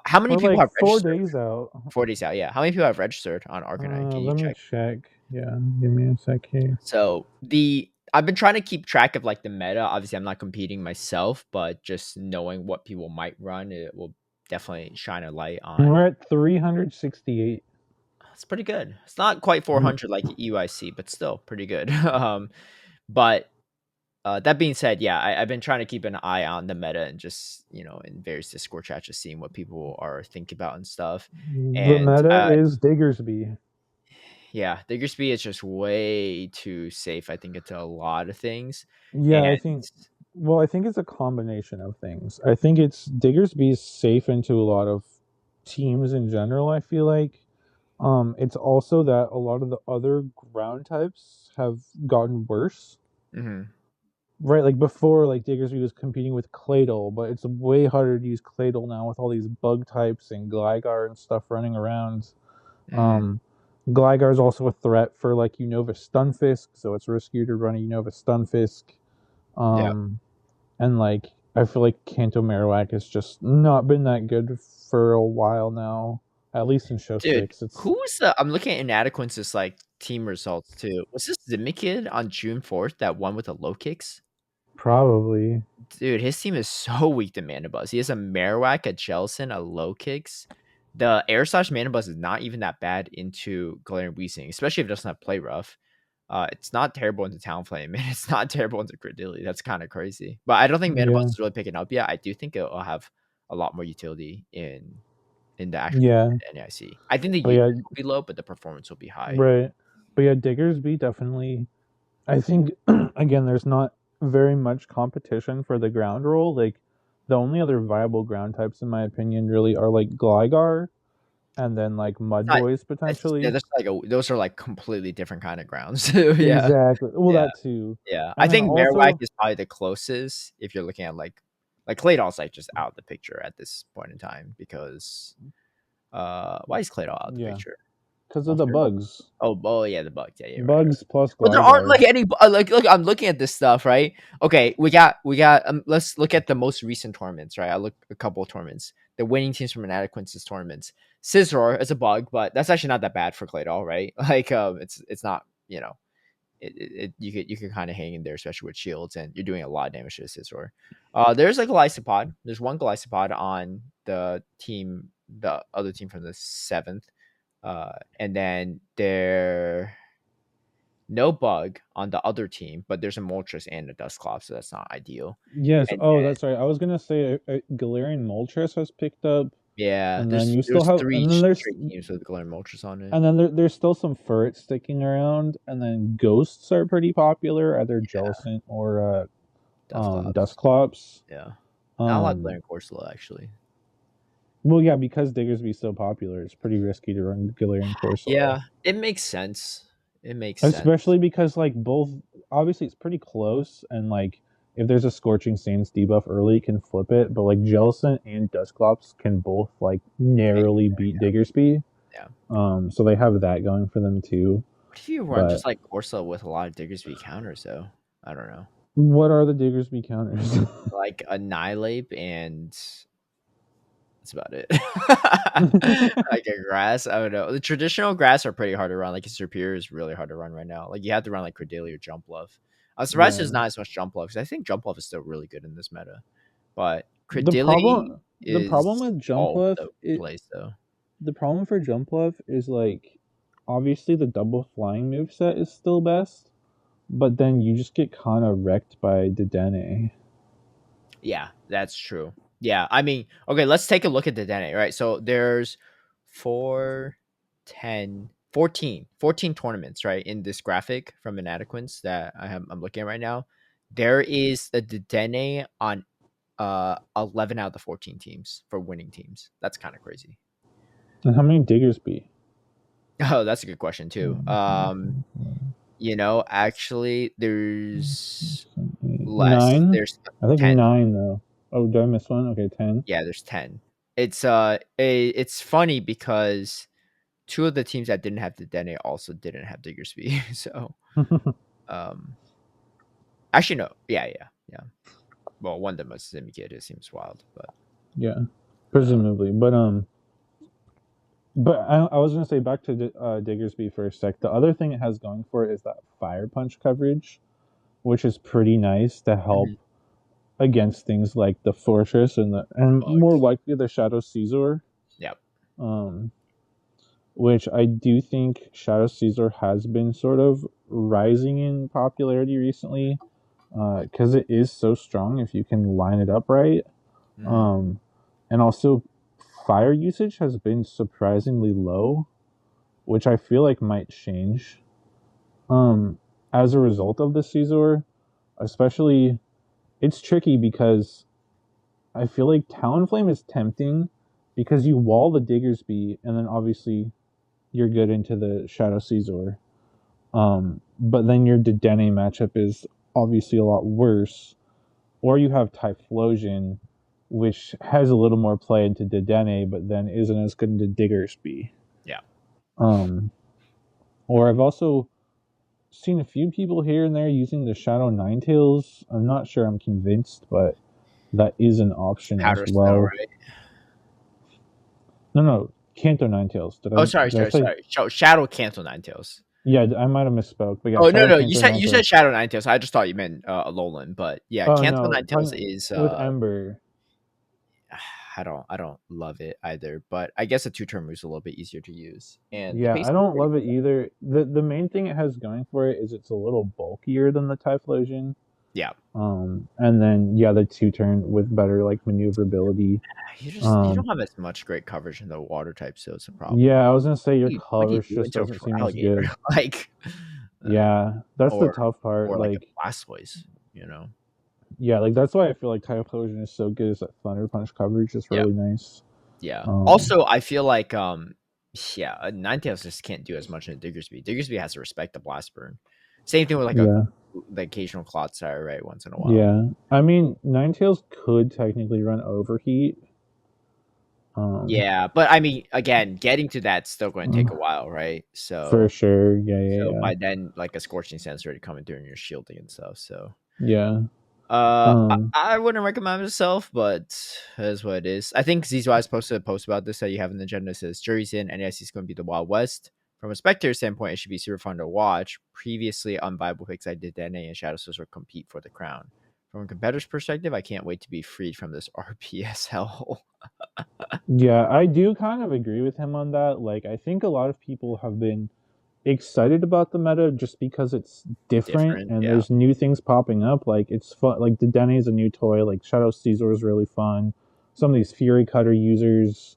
How many We're people like have 4 registered? days out. 4 days out, yeah. How many people have registered on Arcanine? Can you Let me check? check. Yeah, give me a sec here. So I've been trying to keep track of like the meta. Obviously, I'm not competing myself, but just knowing what people might run, it will definitely shine a light on. We're at 368. It's pretty good. It's not quite 400 like UIC, but still pretty good. But that being said, yeah, I've been trying to keep an eye on the meta and just in various Discord chats, just seeing what people are thinking about and stuff. The And meta is Diggersby. yeah, Diggersby is just way too safe, I think, into a lot of things. Yeah, And I think it's a combination of things. I think it's Diggersby is safe into a lot of teams in general, I feel like. It's also that a lot of the other ground types have gotten worse. mhm, Right, like before, like Diggersby was competing with Claydol, but it's way harder to use Claydol now with all these bug types and Gligar and stuff running around. mhm, Um, Gligar is also a threat for like Unova Stunfisk, so it's riskier to run a Unova Stunfisk. yeah, Um, and like I feel like Kanto Marowak has just not been that good for a while now. At least in Show Dude, 6, it's who's the I'm looking at Inadequence's, like, team results too. Was this Zimikid on June 4th that won with the low kicks? probably Dude, his team is so weak to Mana Buzz. He has a Marowak, a Jellicent, a low kicks. The Air Slash Mana Buzz is not even that bad into Galarian Weezing, especially if it doesn't have Play Rough. It's not terrible into Talonflame, and it's not terrible into Credility. That's kind of crazy. But I don't think Mana Buzz yeah, is really picking up yet. I do think it'll have a lot more utility in the actual yeah, NIC. I think the but yeah, usage will be low, but the performance will be high. right. But yeah, Diggersby definitely. I think again, there's not very much competition for the ground role. Like the only other viable ground types, in my opinion, really are like Gligar and then like It's Mud not. Boys Yeah, potentially. those are like completely different kind of grounds. Yeah, Exactly. Well, yeah. that too. Yeah, I And then think Marowak also, is probably the closest if you're looking at like Claydol's like just out of the picture at this point in time because why is Claydol out of the yeah, picture? because of the Monster? bugs, Oh yeah, the bugs. Yeah, yeah, right. bugs plus But there aren't like Gligar. any like look. I'm looking at this stuff, right? Okay, we got. Let's look at the most recent tournaments, right? I look a couple of tournaments. The winning teams from Inadequence's tournaments. Scizor is a bug, but that's actually not that bad for Claydol, right? Like it's not you could kind of hang in there, especially with shields, and you're doing a lot of damage to the Scizor. There's like a Golisopod. There's one Golisopod on the other team from the seventh, and then there no bug on the other team, but there's a Moltres and a Dusclops, so that's not ideal. Yes. And Oh, that's right. I was gonna say Galarian Moltres has picked up, yeah, and then there's you still there's have, three and then straight teams with Galarian Moltres on it. there's still some Furret sticking around, and then Ghosts are pretty popular, either Yeah, Jellicent or Dusclops. Dusclops. Yeah, not a lot of Um, Galarian Corsola actually. well, yeah, because Diggersby's so popular, it's pretty risky to run Galarian Corsola. Yeah, it makes sense. It makes sense. Especially because like both obviously it's pretty close and like if there's a Scorching Sands debuff early, it can flip it, but like Jellicent and Dusclops can both like Hang in narrowly there, beat Diggersby. yeah. So they have that going for them too. What if you run But just like Corsola with a lot of Diggersby counters though? I don't know. what are the Diggersby counters? Like Annihilate and that's about it. Like a grass, I don't know. The traditional grass are pretty hard to run. Like Superior is really hard to run right now. Like you have to run like Cordelia or Jump Love. I'm surprised Yeah. there's not as much Jump Love because I think Jump Love is still really good in this meta. But The Credility problem is with all over Jumpluff the it place though. the problem for Jumpluff is like obviously the double flying move set is still best, but then you just get kind of wrecked by Dedenne. Yeah, that's true. Yeah, I mean, okay, let's take a look at the Dene, right? So there's 4, 10, 14 tournaments, right, in this graphic from Inadequence that I'm looking at right now. There is the Dene on 11 out of the 14 teams for winning teams. That's kind of crazy. And how many Diggersby? Oh, that's a good question too. Actually there's less. Nine? There's I think 10. nine though. Oh, did I miss one? Okay, 10. Yeah, there's 10. It's funny because two of the teams that didn't have the Dene also didn't have Diggersby. So, um, actually no. Yeah. Well, one of them was Syndicate. It seems wild, but Yeah, uh, presumably. But I was gonna say back to Diggersby for a sec. The other thing it has going for it is that Fire Punch coverage, which is pretty nice to help mhm, against things like the Fortress the and more bugs. likely the Shadow Caesar. Yep. Um, which I do think Shadow Caesar has been sort of rising in popularity recently because it is so strong if you can line it up right. Hmm. Um, and also, fire usage has been surprisingly low, which I feel like might change um, as a result of the Caesar. Especially, it's tricky because I feel like Talonflame is tempting because you wall the Diggersby and then obviously you're good into the Shadow Caesar. But then your Dedenne matchup is obviously a lot worse. Or you have Typhlosion, which has a little more play into Dedenne, but then isn't as good into Diggersby. Yeah. Um, or I've also seen a few people here and there using the Shadow Ninetales. I'm not sure I'm convinced, but that is an option as Powder Snow, well. right? No, Kanto Ninetales. Oh, sorry, Did I sorry, say? sorry. Shadow cancel Ninetales. Yeah, I might have misspoke, but yeah, Oh no, Shadow no, Kanto you said Ninetales. Shadow Ninetales. I just thought you meant Alolan, but yeah, Oh cancel no, Ninetales talking is with Ember. I don't love it either, but I guess a two-turn move is a little bit easier to use, and the Yeah, pace I is don't pretty love it cool. either. The main thing it has going for it is it's a little bulkier than the Typhlosion. Yeah, And then yeah, the 2-turn with better like maneuverability. you Um, don't have as much great coverage in the water type, so it's a problem. yeah, I was gonna say your What do you coverage do just into a doesn't pro seem as alligator? good. Like, uh, Yeah, that's the or tough part. like Like, a Blastoise, you know? yeah, like that's why I feel like Typhlosion is so good. Is that Thunder Punch coverage is Yeah, really nice. yeah. Um, Also, I feel like yeah, Ninetales just can't do as much in Diggersby. Diggersby has to respect the blast burn. Same thing with like a yeah, the occasional Clodsire, right? Once in a while. yeah. I mean, Ninetales could technically run Overheat. Um, Yeah, but I mean, again, getting to that's still going to take a while, right? for sure. Yeah, yeah, So yeah, by then, like a scorching sense already coming through and you're shielding and stuff. So yeah. I, Um, I wouldn't recommend myself, but it is what it is. I think ZZY posted a post about this that you have an agenda that says jury's in, NEIC is going to be the Wild West. From a spectator standpoint, it should be super fun to watch. Previously, unviable picks I did DNA and Shadow Soldier compete for the crown. From a competitor's perspective, I can't wait to be freed from this RPS hellhole. yeah, I do kind of agree with him on that. Like, I think a lot of people have been excited about the meta just because it's different Different, and yeah. there's new things popping up. Like it's fun. Like the Denny is a new toy. Like Shadow Caesar is really fun. Some of these Fury Cutter users,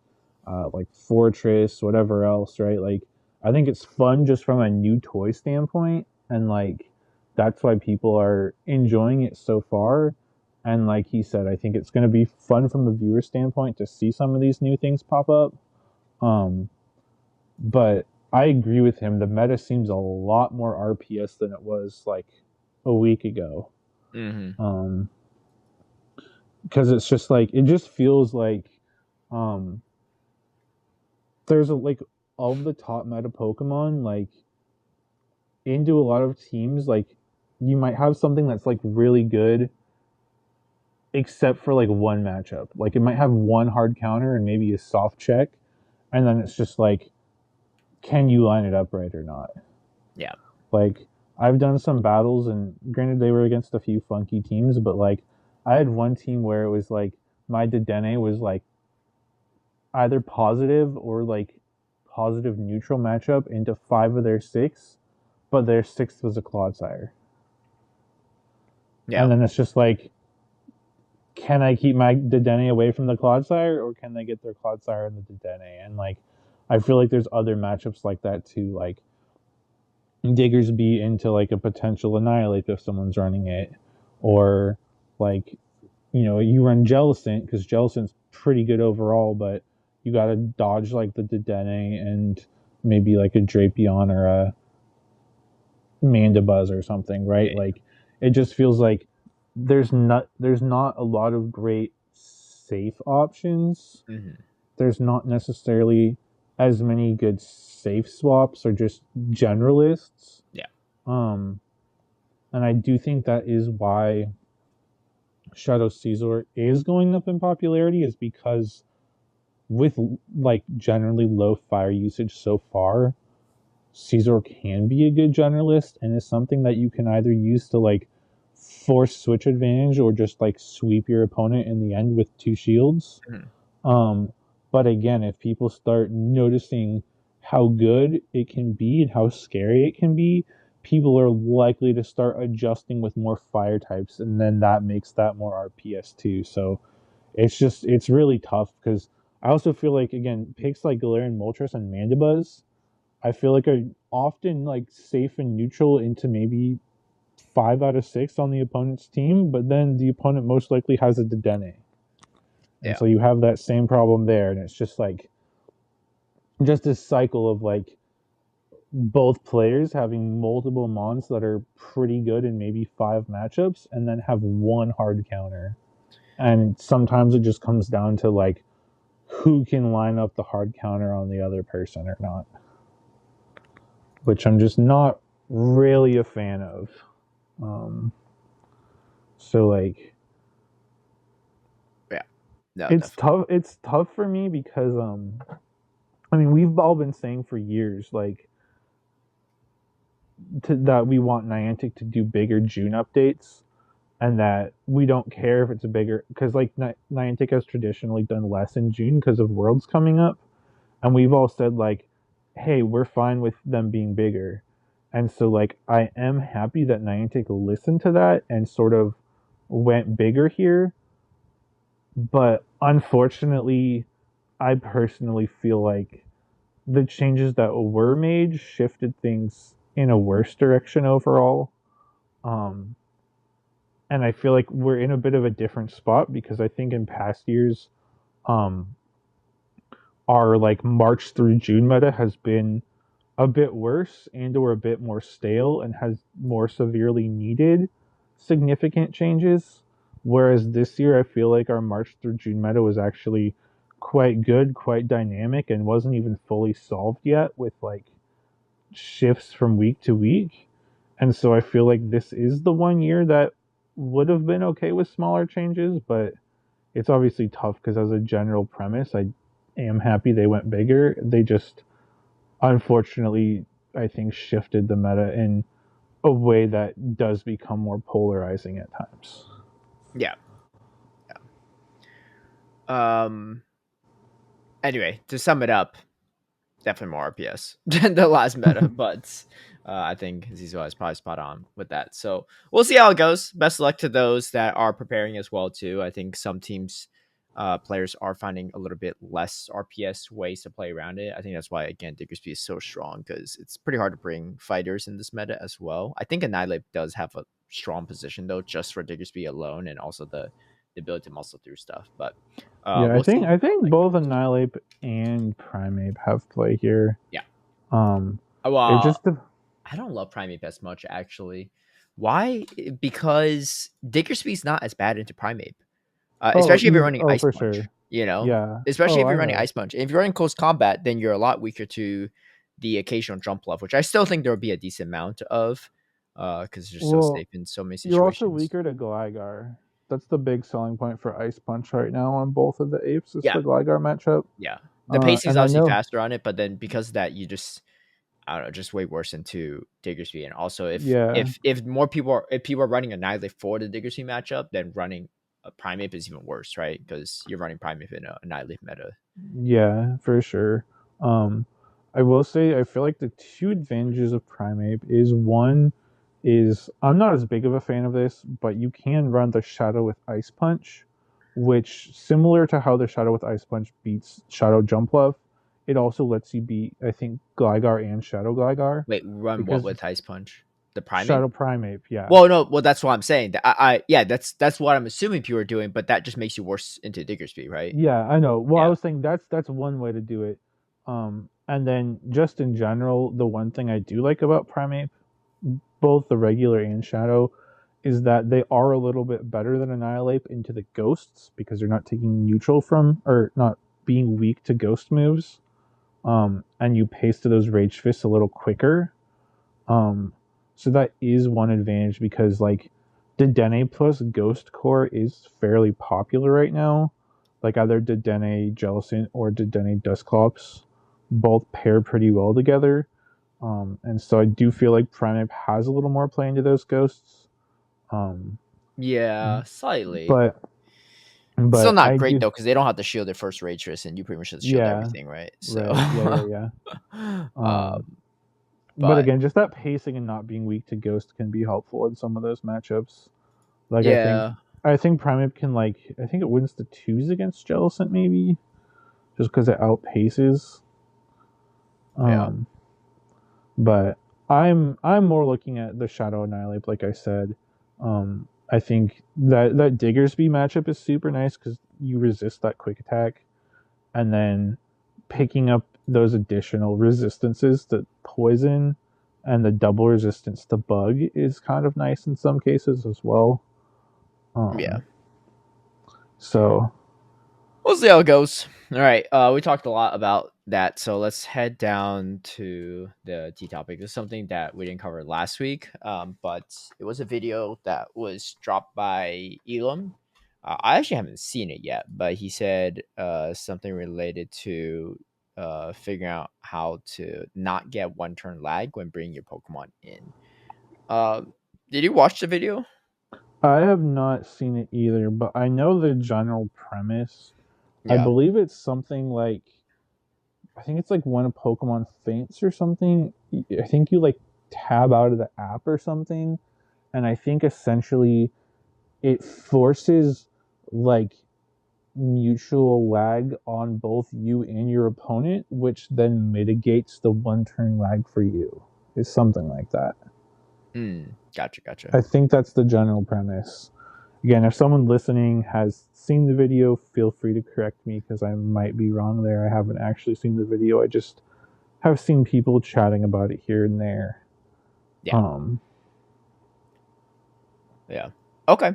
like Fortress, whatever else, right? Like I think it's fun just from a new toy standpoint, and like that's why people are enjoying it so far. And like he said, I think it's going to be fun from a viewer standpoint to see some of these new things pop up. Um, but I agree with him. The meta seems a lot more RPS than it was like a week ago. Mm-hmm. Um, because it's just like it just feels like um there's a like of the top meta Pokemon like into a lot of teams like you might have something that's like really good except for like one matchup. Like it might have one hard counter and maybe a soft check, and then it's just like can you line it up right or not? Yeah. Like I've done some battles, and granted they were against a few funky teams, but like I had one team where it was like my Dedenne was like either positive or like positive neutral matchup into 5 of their 6, but their 6th was a Clodsire, Yeah. and then it's just like, can I keep my Dedenne away from the Clodsire, or can they get their Clodsire in the Dedenne? And like, I feel like there's other matchups like that too, like Diggersby into like a potential Annihilate if someone's running it, or like you run Jellicent because Jellicent's pretty good overall, but you got to dodge like the Dedenne and maybe like a Drapion or a Mandibuzz or something, right? Yeah. Like it just feels like there's not a lot of great safe options. Mm-hmm. There's not necessarily as many good safe swaps or just generalists. Yeah. Um, and I do think that is why Shadow Caesar is going up in popularity, is because with like generally low fire usage so far, Caesar can be a good generalist and is something that you can either use to like force switch advantage or just like sweep your opponent in the end with 2 shields. Mm-hmm. Um, but again, if people start noticing how good it can be and how scary it can be, people are likely to start adjusting with more fire types, and then that makes that more RPS too. So it's really tough because I also feel like again picks like Galarian Moltres and Mandibuzz, I feel like are often like safe and neutral into maybe 5 out of 6 on the opponent's team, but then the opponent most likely has a Dedenne. And Yeah. so you have that same problem there, and it's just like just this cycle of like both players having multiple mons that are pretty good in maybe 5 matchups, and then have one hard counter. And sometimes it just comes down to like who can line up the hard counter on the other person or not, which I'm just not really a fan of. Um, so like Yeah. No, it's definitely. tough. It's tough for me because I mean we've all been saying for years like that we want Niantic to do bigger June updates, and that we don't care if it's a bigger because like Niantic has traditionally done less in June because of Worlds coming up, and we've all said like, hey, we're fine with them being bigger, and so like I am happy that Niantic listened to that and sort of went bigger here, but unfortunately, I personally feel like the changes that were made shifted things in a worse direction overall. Um, and I feel like we're in a bit of a different spot because I think in past years, um, our like March through June meta has been a bit worse and or a bit more stale and has more severely needed significant changes. Whereas this year, I feel like our March through June meta was actually quite good, quite dynamic, and wasn't even fully solved yet with like shifts from week to week. And so I feel like this is the one year that would have been okay with smaller changes, but it's obviously tough because as a general premise, I am happy they went bigger. They just unfortunately I think shifted the meta in a way that does become more polarizing at times. Yeah. Um. Anyway, to sum it up, definitely more RPS than the last meta, but I think Zizo is probably spot on with that. So we'll see how it goes. Best of luck to those that are preparing as well too. I think some teams, players are finding a little bit less RPS ways to play around it. I think that's why again Diggersby is so strong because it's pretty hard to bring fighters in this meta as well. I think Annihilate does have a strong position though, just for Diggersby alone, and also the ability to muscle through stuff. But Yeah, I we'll think see. I think Like, both Annihilate and Primeape have play here. yeah. Um, it Well, just de- I don't love Primeape as much actually. Why? Because Diggersby's not as bad into Primeape, especially if you're running Ice for Punch. sure. You know, Yeah. especially Oh, if you're I running know. Ice Punch. If you're running close combat, then you're a lot weaker to the occasional jump love, which I still think there would be a decent amount of, because it's just so Well, safe in so many you're also situations. weaker to Gligar. That's the big selling point for Ice Punch right now on both of the apes is Yeah, the Gligar matchup. yeah. The pacing is And I obviously know, faster on it, but then because of that, you just I don't know, just way worse into Diggersby. And also, yeah, if more people are if people are running Annihilate for the Diggersby matchup, then running a Primeape is even worse, right? Because you're running Primeape in a Annihilate meta. yeah, for sure. Um, I will say I feel like the two advantages of Primeape is one is I'm not as big of a fan of this, but you can run the Shadow with Ice Punch, which similar to how the Shadow with Ice Punch beats Shadow Jump Love, it also lets you beat I think Gligar and Shadow Gligar Wait, run what because with Ice Punch? The Primeape? Shadow Primeape, yeah. Well, no, well that's what I'm saying. Yeah, that's what I'm assuming people are doing, but that just makes you worse into Diggersby, right? Yeah, I know. Well, I Yeah, was saying that's one way to do it. And then just in general, the one thing I do like about Primeape, both the regular and Shadow, is that they are a little bit better than Annihilate into the ghosts because they're not taking neutral from or not being weak to ghost moves. And you pace to those Rage Fists a little quicker. Um, so that is one advantage because like Dedenne plus Ghost Core is fairly popular right now. Like either Dedenne Jellicent or Dedenne Dusclops both pair pretty well together. And so I do feel like Primeape has a little more play into those ghosts. Um, yeah, slightly. but Still but not I great do though, because they don't have to shield their first Rage Twist, and you pretty much have to shield yeah, everything, right? So, right. Yeah. Um, but but again, just that pacing and not being weak to ghost can be helpful in some of those matchups. Like yeah, I think Primeape can like I think it wins the twos against Jellicent maybe just because it outpaces. yeah, Um, but I'm more looking at the Shadow Annihilate, like I said. I think that Diggersby matchup is super nice because you resist that quick attack, and then picking up those additional resistances to poison and the double resistance to bug is kind of nice in some cases as well. yeah. Um, so We'll see how it goes. All right. We talked a lot about that, so let's head down to the T topic. This is something that we didn't cover last week, but it was a video that was dropped by Elam. I actually haven't seen it yet, but he said something related to figuring out how to not get one turn lag when bringing your Pokemon in. Um, did you watch the video? I have not seen it either, but I know the general premise. I Yeah. believe it's something like I think it's like when a Pokemon faints or something. I think you like tab out of the app or something, and I think essentially it forces like mutual lag on both you and your opponent, which then mitigates the one turn lag for you. Is something like that. Gotcha, gotcha. I think that's the general premise. Again, if someone listening has seen the video, feel free to correct me because I might be wrong there. I haven't actually seen the video. I just have seen people chatting about it here and there. Yeah. Um, Yeah. Okay.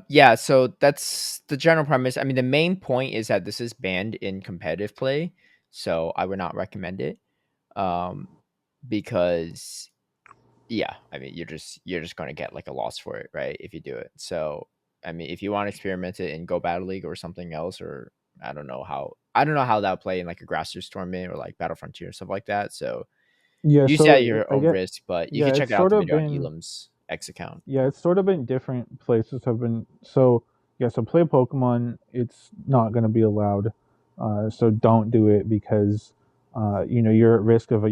Yeah, so that's the general premise. I mean, the main point is that this is banned in competitive play, so I would not recommend it. Um because yeah, I mean, you're just going to get like a loss for it, right? If you do it. So, I mean, if you want to experiment it in Go Battle League or something else, or I don't know how that would play in like a grassroots tournament or like Battle Frontier or stuff like that. So yeah, use it so at your I own get risk, but you yeah, can check it's out sort the of video on been Elam's X account. yeah, it's sort of been different places have been so yeah, so play Pokemon, it's not going to be allowed. So don't do it because you're at risk of a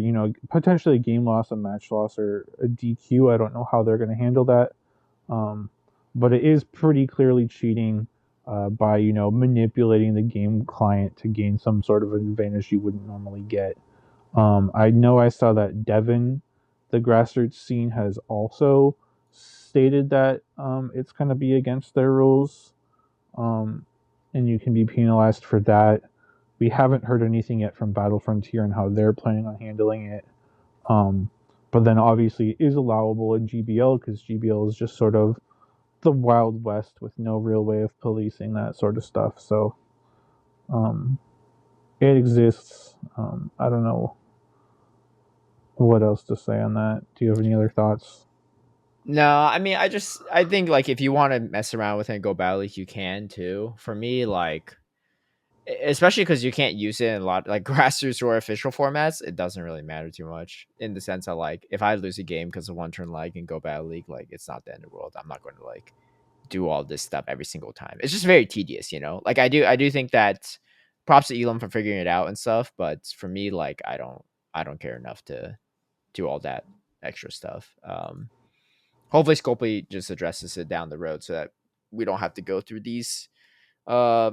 potentially a game loss, a match loss, or a DQ. I don't know how they're going to handle that, um, but it is pretty clearly cheating by manipulating the game client to gain some sort of advantage you wouldn't normally get. I know I saw that Devon, the grassroots scene, has also stated that it's going to be against their rules, um, and you can be penalized for that. We haven't heard anything yet from Battle Frontier and how they're planning on handling it. Um, but then obviously it is allowable in GBL because GBL is just sort of the Wild West with no real way of policing that sort of stuff. So um, it exists. I don't know what else to say on that. Do you have any other thoughts? No, I mean, I think like if you want to mess around with it and Go Battle League, you can too. For me, like especially because you can't use it in a lot like grassroots or official formats, it doesn't really matter too much in the sense that like if I lose a game because of one turn lag and Go Battle League, like it's not the end of the world. I'm not going to like do all this stuff every single time. It's just very tedious, you know. Like I do think that props to Elam for figuring it out and stuff, but for me, like I don't care enough to do all that extra stuff. Hopefully Scopely just addresses it down the road so that we don't have to go through these uh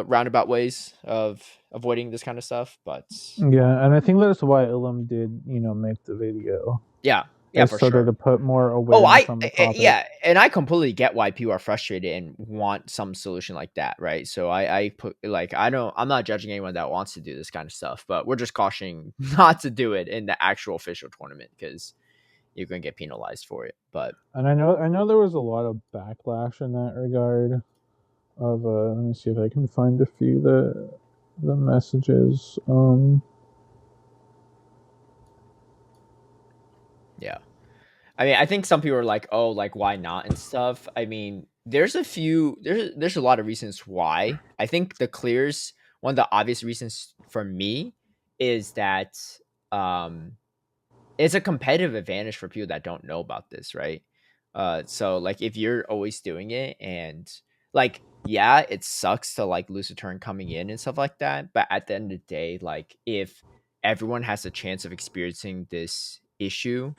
roundabout ways of avoiding this kind of stuff. But Yeah, and I think that's why Ilum did, make the video. yeah, yeah, Is for sort of sure. to put more Oh, awareness on the topic. yeah, and I completely get why people are frustrated and want some solution like that, right? So I put like I'm not judging anyone that wants to do this kind of stuff, but we're just cautioning not to do it in the actual official tournament because you're gonna get penalized for it. But And I know there was a lot of backlash in that regard. Of let me see if I can find a few the messages. yeah, I mean, I think some people are like, "Oh, like why not?" and stuff. I mean, there's a lot of reasons why. I think the clears one of the obvious reasons for me is that um it's a competitive advantage for people that don't know about this, right? So like if you're always doing it and like yeah, it sucks to like lose a turn coming in and stuff like that, but at the end of the day, like if everyone has a chance of experiencing this issue,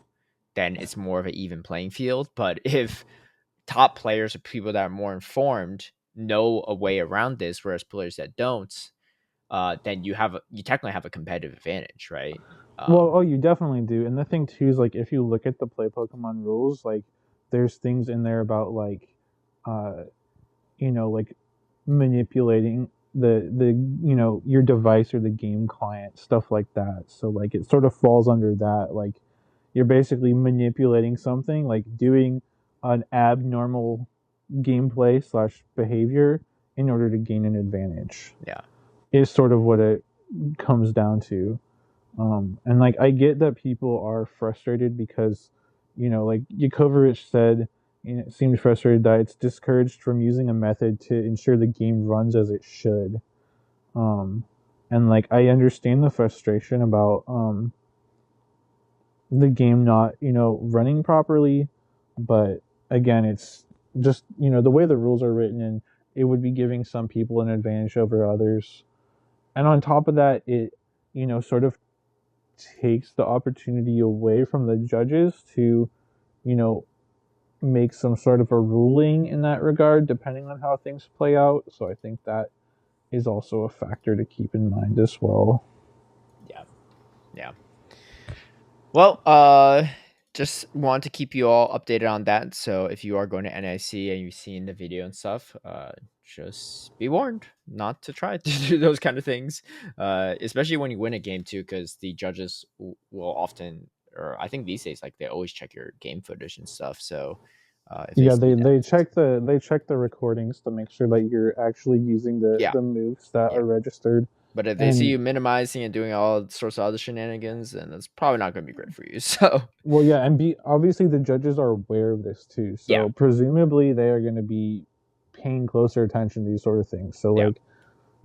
then it's more of an even playing field. But if top players or people that are more informed know a way around this, whereas players that don't, then you technically have a competitive advantage, right? Well, oh, you definitely do. And the thing too is like if you look at the play Pokemon rules, like there's things in there about like uh like manipulating the your device or the game client, stuff like that. So like it sort of falls under that. Like you're basically manipulating something, like doing an abnormal gameplay slash behavior in order to gain an advantage. Yeah. is sort of what it comes down to. And like I get that people are frustrated because, like Yakovich said, it seemed frustrated that it's discouraged from using a method to ensure the game runs as it should. Um, and like I understand the frustration about the game not running properly, but again, it's just the way the rules are written, and it would be giving some people an advantage over others. And on top of that, it sort of takes the opportunity away from the judges to, you know, make some sort of a ruling in that regard, depending on how things play out. So I think that is also a factor to keep in mind as well. Yeah. Yeah. Well, just want to keep you all updated on that. So if you are going to NIC and you've seen the video and stuff, just be warned not to try to do those kind of things, especially when you win a game too, because the judges will often, or I think these days, like they always check your game footage and stuff. So if they Yeah, see that, they check the recordings to make sure that you're actually using yeah, the moves that yeah. are registered. But if they see And you minimizing and doing all sorts of other shenanigans, then that's probably not going to be great for you. So well, yeah, and be obviously the judges are aware of this too. yeah, So presumably they are going to be paying closer attention to these sort of things. So yeah, like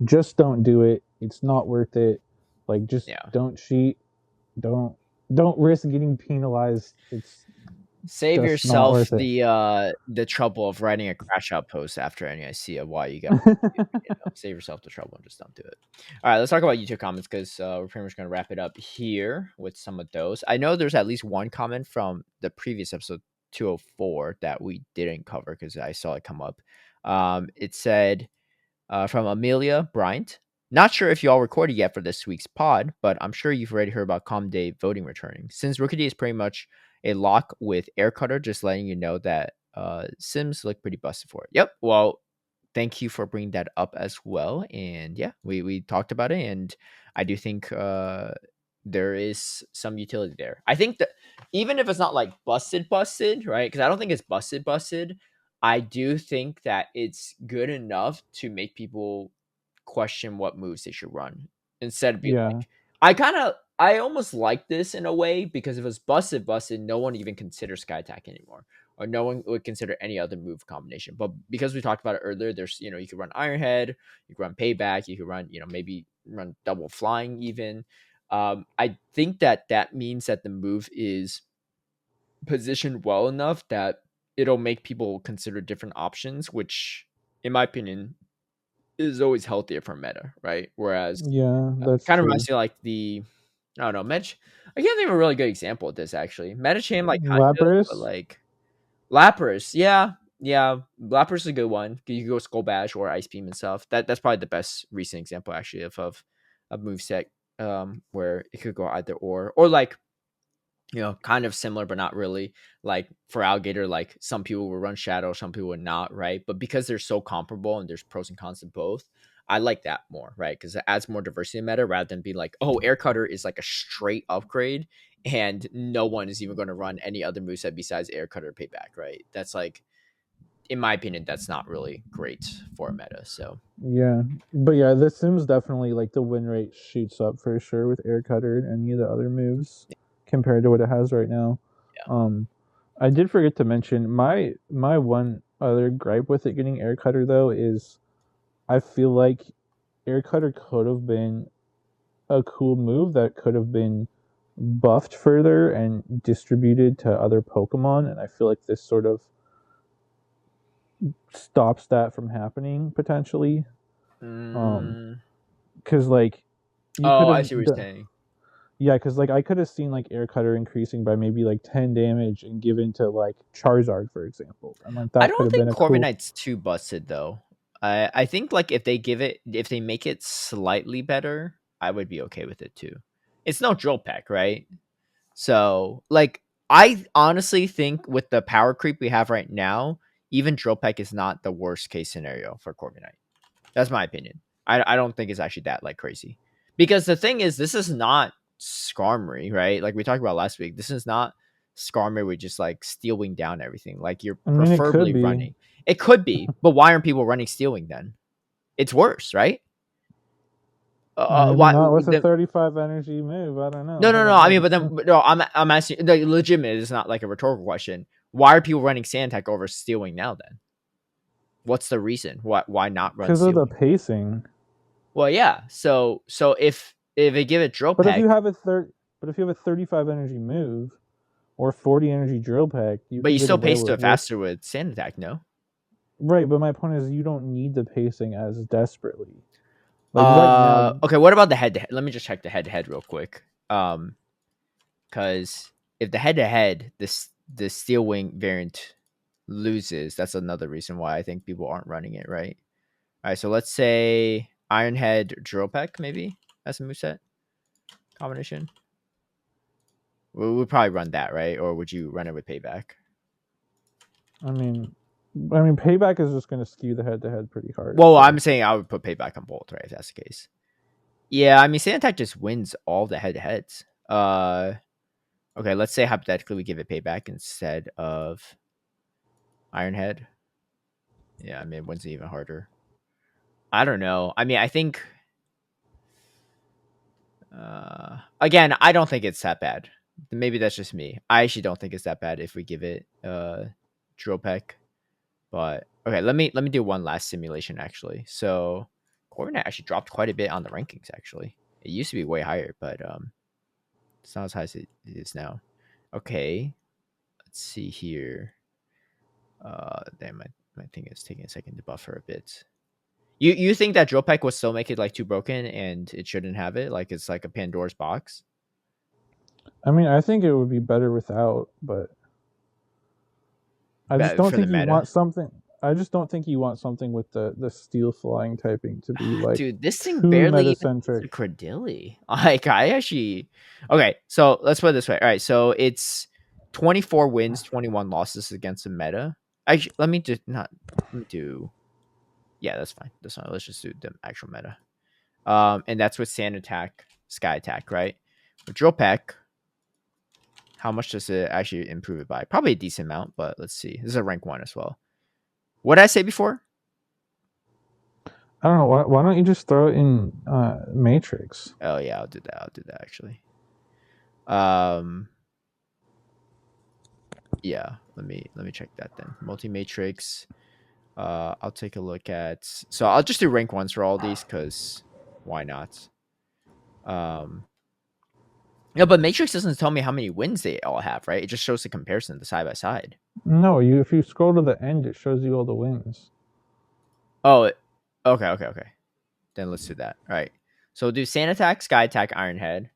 just don't do it. It's not worth it. Like just yeah. don't cheat. Don't don't risk getting penalized. It's Save just not yourself worth it. the trouble of writing a crash out post after any I see of why you got. Save yourself the trouble and just don't do it. All right, let's talk about YouTube comments because we're pretty much going to wrap it up here with some of those. I know there's at least one comment from the previous episode 204 that we didn't cover because I saw it come up. It said from Amelia Bryant. Not sure if you all recorded yet for this week's pod, but I'm sure you've already heard about Com Day voting returning. Since Rookidee is pretty much a lock with Air Cutter, just letting you know that Sims look pretty busted for it. Yep. Well, thank you for bringing that up as well. And yeah, we talked about it, and I do think there is some utility there. I think that even if it's not like busted, right? Because I don't think it's busted. I do think that it's good enough to make people question what moves they should run instead of be Yeah. like, I almost like this in a way because if it's busted, no one even considers Sky Attack anymore, or no one would consider any other move combination. But because we talked about it earlier, there's you could run Iron Head, you could run Payback, you could run maybe run double flying even. I think that means that the move is positioned well enough that it'll make people consider different options, which, in my opinion, is always healthier for meta, right? Whereas Yeah, that's kind of true. reminds me like I don't know, I can't think of a really good example of this actually. Metacham, like kind of, but Lapras? like Lapras, yeah, yeah, Lapras is a good one. You can go Skull Bash or Ice Beam and stuff. That's probably the best recent example actually of a moveset where it could go either or like kind of similar, but not really. Like for Alligator, like some people will run Shadow, some people would not, right? But because they're so comparable and there's pros and cons to both, I like that more, right? Because it adds more diversity in meta rather than being like, oh, Air Cutter is like a straight upgrade and no one is even going to run any other moveset besides Air Cutter Payback, right? That's like, in my opinion, that's not really great for a meta. So, Yeah. But yeah, the Sims definitely like the win rate shoots up for sure with Air Cutter and any of the other moves compared to what it has right now. yeah. Um I did forget to mention my one other gripe with it getting Air Cutter though is I feel like Air Cutter could have been a cool move that could have been buffed further and distributed to other Pokemon, and I feel like this sort of stops that from happening potentially. Um, Mm, because like you could oh, I have, see what you're saying. yeah, because like I could have seen like Air Cutter increasing by maybe like 10 damage and given to like Charizard, for example, and like I that could don't have been think a cool. Corviknight's too busted though. I think like if they make it slightly better, I would be okay with it too. It's no drill pack, right? So like I honestly think with the power creep we have right now, even drill pack is not the worst case scenario for Corviknight. That's my opinion. I don't think it's actually that like crazy. Because the thing is, this is not Skarmory, right? Like we talked about last week. This is not Skarmory with just like Steel Wing down everything. Like you're I mean, it could preferably be. running. It could be, but why aren't people running Steel Wing then? It's worse, right? Maybe Why? not with a 35 energy move. I don't know. No, I no, no. haven't I mean, had. but then no, I'm asking. The legitimate is not like a rhetorical question. Why are people running sand attack over stealing now? Then what's the reason? Why not run Because of the stealing? pacing. Well, yeah. So if they give it drill But if you peck, have a but if you have a 35 energy move or 40 energy drill peck, you but can you get still away pace with it faster with sand attack, no? right. But my point is, you don't need the pacing as desperately. Like right now, Okay. What about the head to head? Let me just check the head to head real quick. Because if the head to head, the steel wing variant loses, that's another reason why I think people aren't running it, right? All right, so let's say Iron Head Drill Peck, maybe as a moveset combination. We'll probably run that, right? Or would you run it with Payback? I mean, payback is just going to skew the head to head pretty hard. Well, I'm So saying I would put Payback on both, right? If that's the case. Yeah, I mean, Sand just wins all the head to heads. Okay, let's say hypothetically we give it Payback instead of Iron Head. Yeah, I mean, it wins even harder. I don't know. I mean, I think again, I don't think it's that bad. Maybe that's just me. I actually don't think it's that bad if we give it drill peck. But okay, let me do one last simulation actually. So Coordinate actually dropped quite a bit on the rankings actually. It used to be way higher, but it's not as high as it is now. Okay, let's see here. Damn, my thing is taking a second to buffer a bit. You think that drill peck would still make it like too broken and it shouldn't have it? Like it's like a Pandora's box? I mean, I think it would be better without, but I just But don't for the think you meta. want something. I just don't think you want something with the steel flying typing to be like Dude, this thing too barely even hits a metacentric. Credilli. Like, I actually. Okay, so let's put it this way. All right, so it's 24 wins, 21 losses against the meta. Actually, let me just not. Let me do. Yeah, that's fine. That's fine. Let's just do the actual meta. And that's with Sand Attack, Sky Attack, right? With Drill Peck, how much does it actually improve it by? Probably a decent amount, but let's see. This is a rank 1 as well. What did I say before? I don't know. Why don't you just throw it in Matrix? Oh, yeah, I'll do that. I'll do that, actually. Um, yeah, let me check that then. Multi matrix. I'll take a look at. So I'll just do rank 1s for all these because why not? Um, no, but matrix doesn't tell me how many wins they all have, right? It just shows the comparison, the side by side. No, you. If you scroll to the end, it shows you all the wins. Oh, okay. Then let's do that. All right. So we'll do Sand Attack, Sky Attack, Iron Head.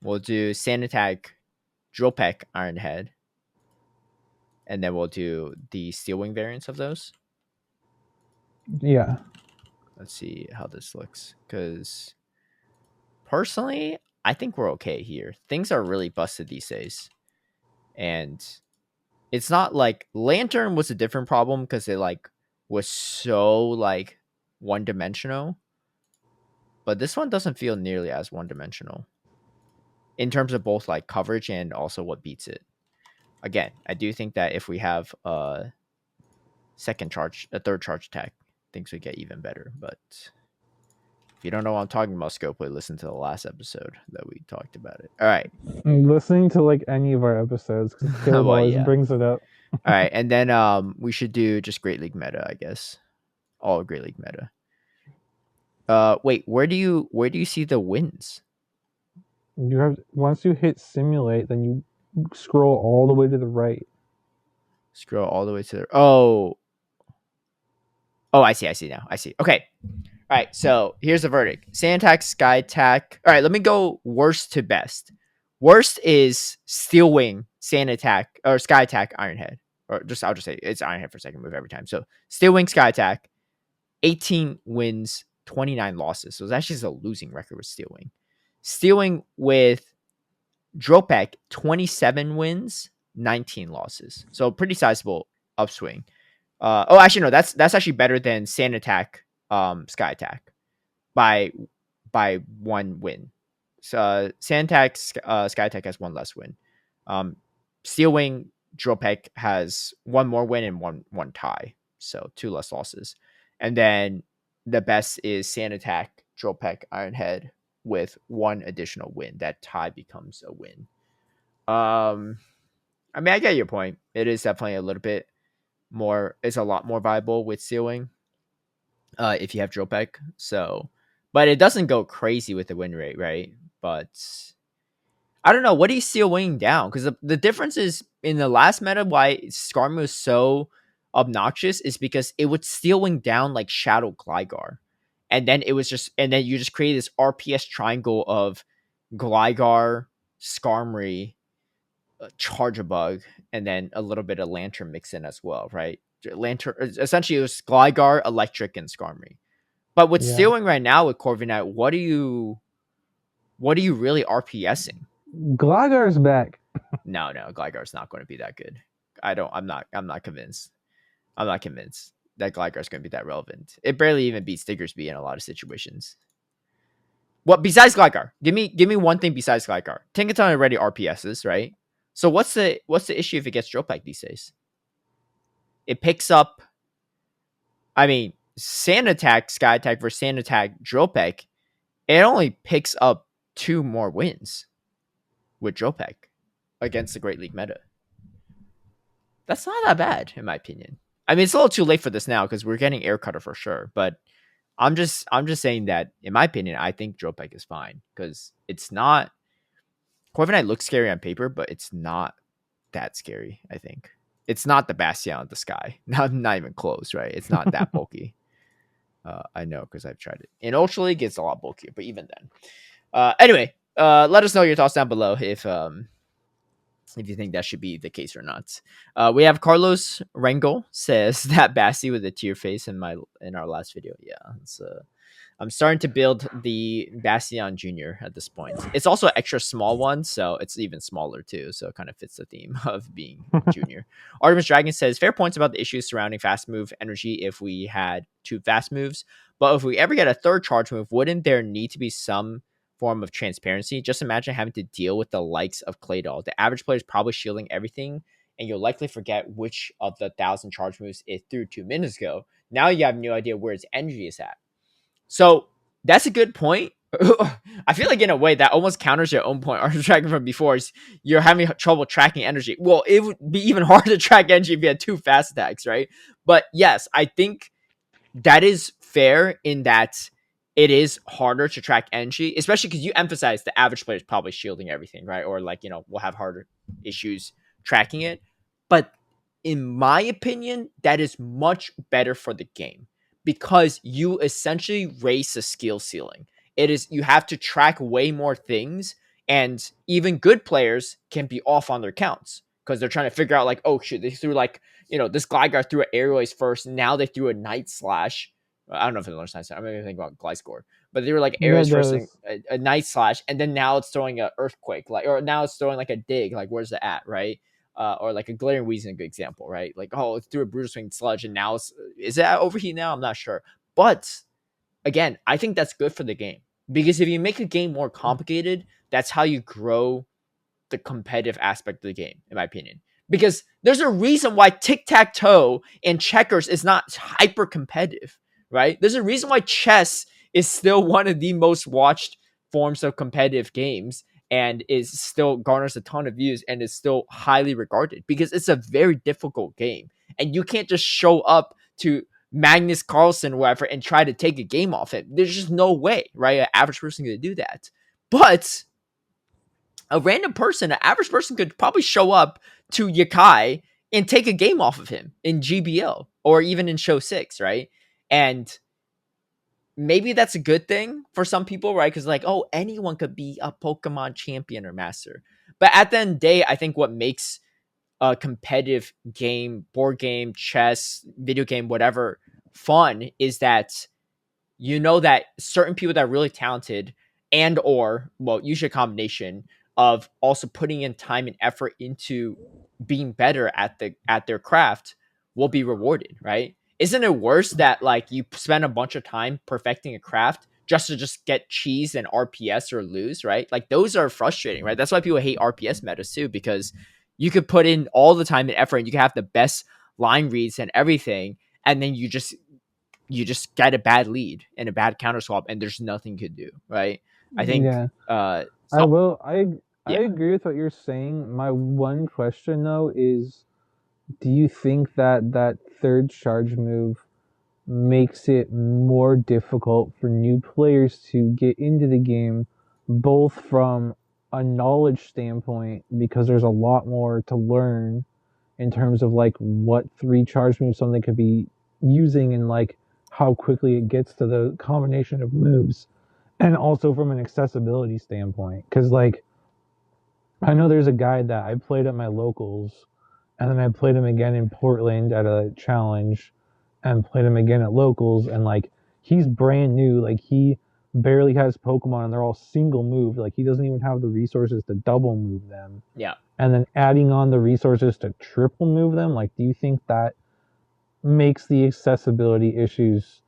We'll do Sand Attack, Drill Peck, Iron Head, and then we'll do the Steel Wing variants of those. Yeah. Let's see how this looks. Because personally, I think we're okay here. Things are really busted these days. And it's not like Lantern was a different problem because it like was so like one dimensional. But this one doesn't feel nearly as one dimensional in terms of both like coverage and also what beats it. Again, I do think that if we have a third charge attack, things would get even better. But if you don't know what I'm talking about, Scopely, listen to the last episode that we talked about it. All right. I'm listening to like any of our episodes because Caleb Well, always yeah. brings it up. All right, and then we should do just Great League meta, I guess. All Great League meta. Wait, where do you see the wins? You have once you hit simulate, then you scroll all the way to the right. Scroll all the way to the oh. Oh, I see now. I see. Okay. All right, so here's the verdict. Sand attack, sky attack. All right, let me go worst to best. Worst is Steel Wing, Sand attack, or Sky attack, Iron Head. Or just I'll just say it's Iron Head for second move every time. So Steel Wing, Sky attack, 18 wins, 29 losses. So it's actually just a losing record with Steel Wing. Steel Wing with Dropek, 27 wins, 19 losses. So pretty sizable upswing. Actually no, that's actually better than Sand Attack, Sky Attack by 1 win. So Sand Attack, Sky Attack has 1 less win. Steel Wing, Dropek has 1 more win and one tie, so 2 less losses. And then the best is Sand Attack, Dropek, Iron Head with one additional win. That tie becomes a win. I mean, I get your point. It is definitely a little bit more. It's a lot more viable with sealing. If you have drill peck. So, but it doesn't go crazy with the win rate, right? But I don't know. What do you seal winging down? Because the difference is in the last meta, why Skarmory was so obnoxious is because it would steal wing down like Shadow Gligar. And then and then you just create this RPS triangle of Gligar, Skarmory, Charjabug, and then a little bit of Lantern mix in as well, right? Lantern essentially it was Gligar, Electric, and Skarmory. But with Yeah. stealing right now with Corviknight, what are you really RPSing? Gligar's back. No, Gligar's not going to be that good. I'm not convinced. I'm not convinced that Gligar's going to be that relevant. It barely even beats Diggersby in a lot of situations. What besides Gligar? Give me one thing besides Gligar. Tinkaton already RPSs, right? So what's the issue if it gets drill peck these days? It picks up. I mean, Sand Attack, Sky Attack versus Sand Attack, Drill Peck. It only picks up 2 more wins with Drill Peck against the Great League meta. That's not that bad, in my opinion. I mean, it's a little too late for this now because we're getting Air Cutter for sure. But I'm just saying that, in my opinion, I think Drill Peck is fine because it's not. Corviknight looks scary on paper, but it's not that scary. I think it's not the Bastion of the sky. Not even close, right? It's not that bulky. I know because I've tried it. In Ultra League, it's a lot bulkier, but even then. Anyway, let us know your thoughts down below if you think that should be the case or not. We have Carlos Rangel says that Basti with a tear face in our last video. Yeah, it's I'm starting to build the Bastion Junior at this point. It's also an extra small one, so it's even smaller too. So it kind of fits the theme of being junior. Artemis Dragon says fair points about the issues surrounding fast move energy if we had 2 fast moves, but if we ever get a 3rd charge move, wouldn't there need to be some form of transparency? Just imagine having to deal with the likes of Claydol. The average player is probably shielding everything, and you'll likely forget which of the 1,000 charge moves it threw 2 minutes ago. Now you have no idea where its energy is at. So that's a good point. I feel like in a way that almost counters your own point. Our tracking from before is you're having trouble tracking energy. Well, it would be even harder to track energy if you had 2 fast attacks, right? But yes, I think that is fair in that it is harder to track energy, especially because you emphasize the average player is probably shielding everything, right? Or like, will have harder issues tracking it. But in my opinion, that is much better for the game because you essentially raise the skill ceiling. It is you have to track way more things, and even good players can be off on their counts because they're trying to figure out like, oh shit, they threw like this Gligar threw an Aerial Ace first. Now they threw a Night Slash. I don't know if it was Night Slash. I'm going to think about Gliscor. But they were like Yeah, Aerial it Ace first and does. a Night Slash. And then now it's throwing an Earthquake. Or now it's throwing like a Dig. Like, where's it at, right? Or like a Glittering Weeze is a good example, right? Like, oh, it threw a Brutal Swing Sludge. And now is it at Overheat now? I'm not sure. But again, I think that's good for the game. Because if you make a game more complicated, that's how you grow the competitive aspect of the game, in my opinion. Because there's a reason why tic-tac-toe and checkers is not hyper competitive, right? There's a reason why chess is still one of the most watched forms of competitive games and is still garners a ton of views and is still highly regarded because it's a very difficult game. And you can't just show up to Magnus Carlsen or whatever and try to take a game off it. There's just no way, right? An average person could do that. But a random person, an average person could probably show up to Yakai and take a game off of him in GBL or even in Show 6, right? And maybe that's a good thing for some people, right? Because like, oh, anyone could be a Pokemon champion or master. But at the end of the day, I think what makes a competitive game, board game, chess, video game, whatever, fun is that that certain people that are really talented and or usually a combination of also putting in time and effort into being better at their craft will be rewarded, right? Isn't it worse that like you spend a bunch of time perfecting a craft just to just get cheese and RPS or lose, right? Like those are frustrating, right? That's why people hate RPS metas too, because you could put in all the time and effort and you can have the best line reads and everything, and then you just get a bad lead and a bad counter swap and there's nothing you could do, right? I think Yeah. I some will. I yeah. agree with what you're saying. My one question though is, do you think that that third charge move makes it more difficult for new players to get into the game, both from a knowledge standpoint, because there's a lot more to learn in terms of like what three charge moves something could be using and like how quickly it gets to the combination of moves, and also from an accessibility standpoint, because like I know there's a guy that I played at my locals, and then I played him again in Portland at a challenge, and played him again at locals, and like he's brand new, like he barely has Pokemon, and they're all single move, like he doesn't even have the resources to double move them, Yeah. and then adding on the resources to triple move them, like do you think that makes the accessibility issues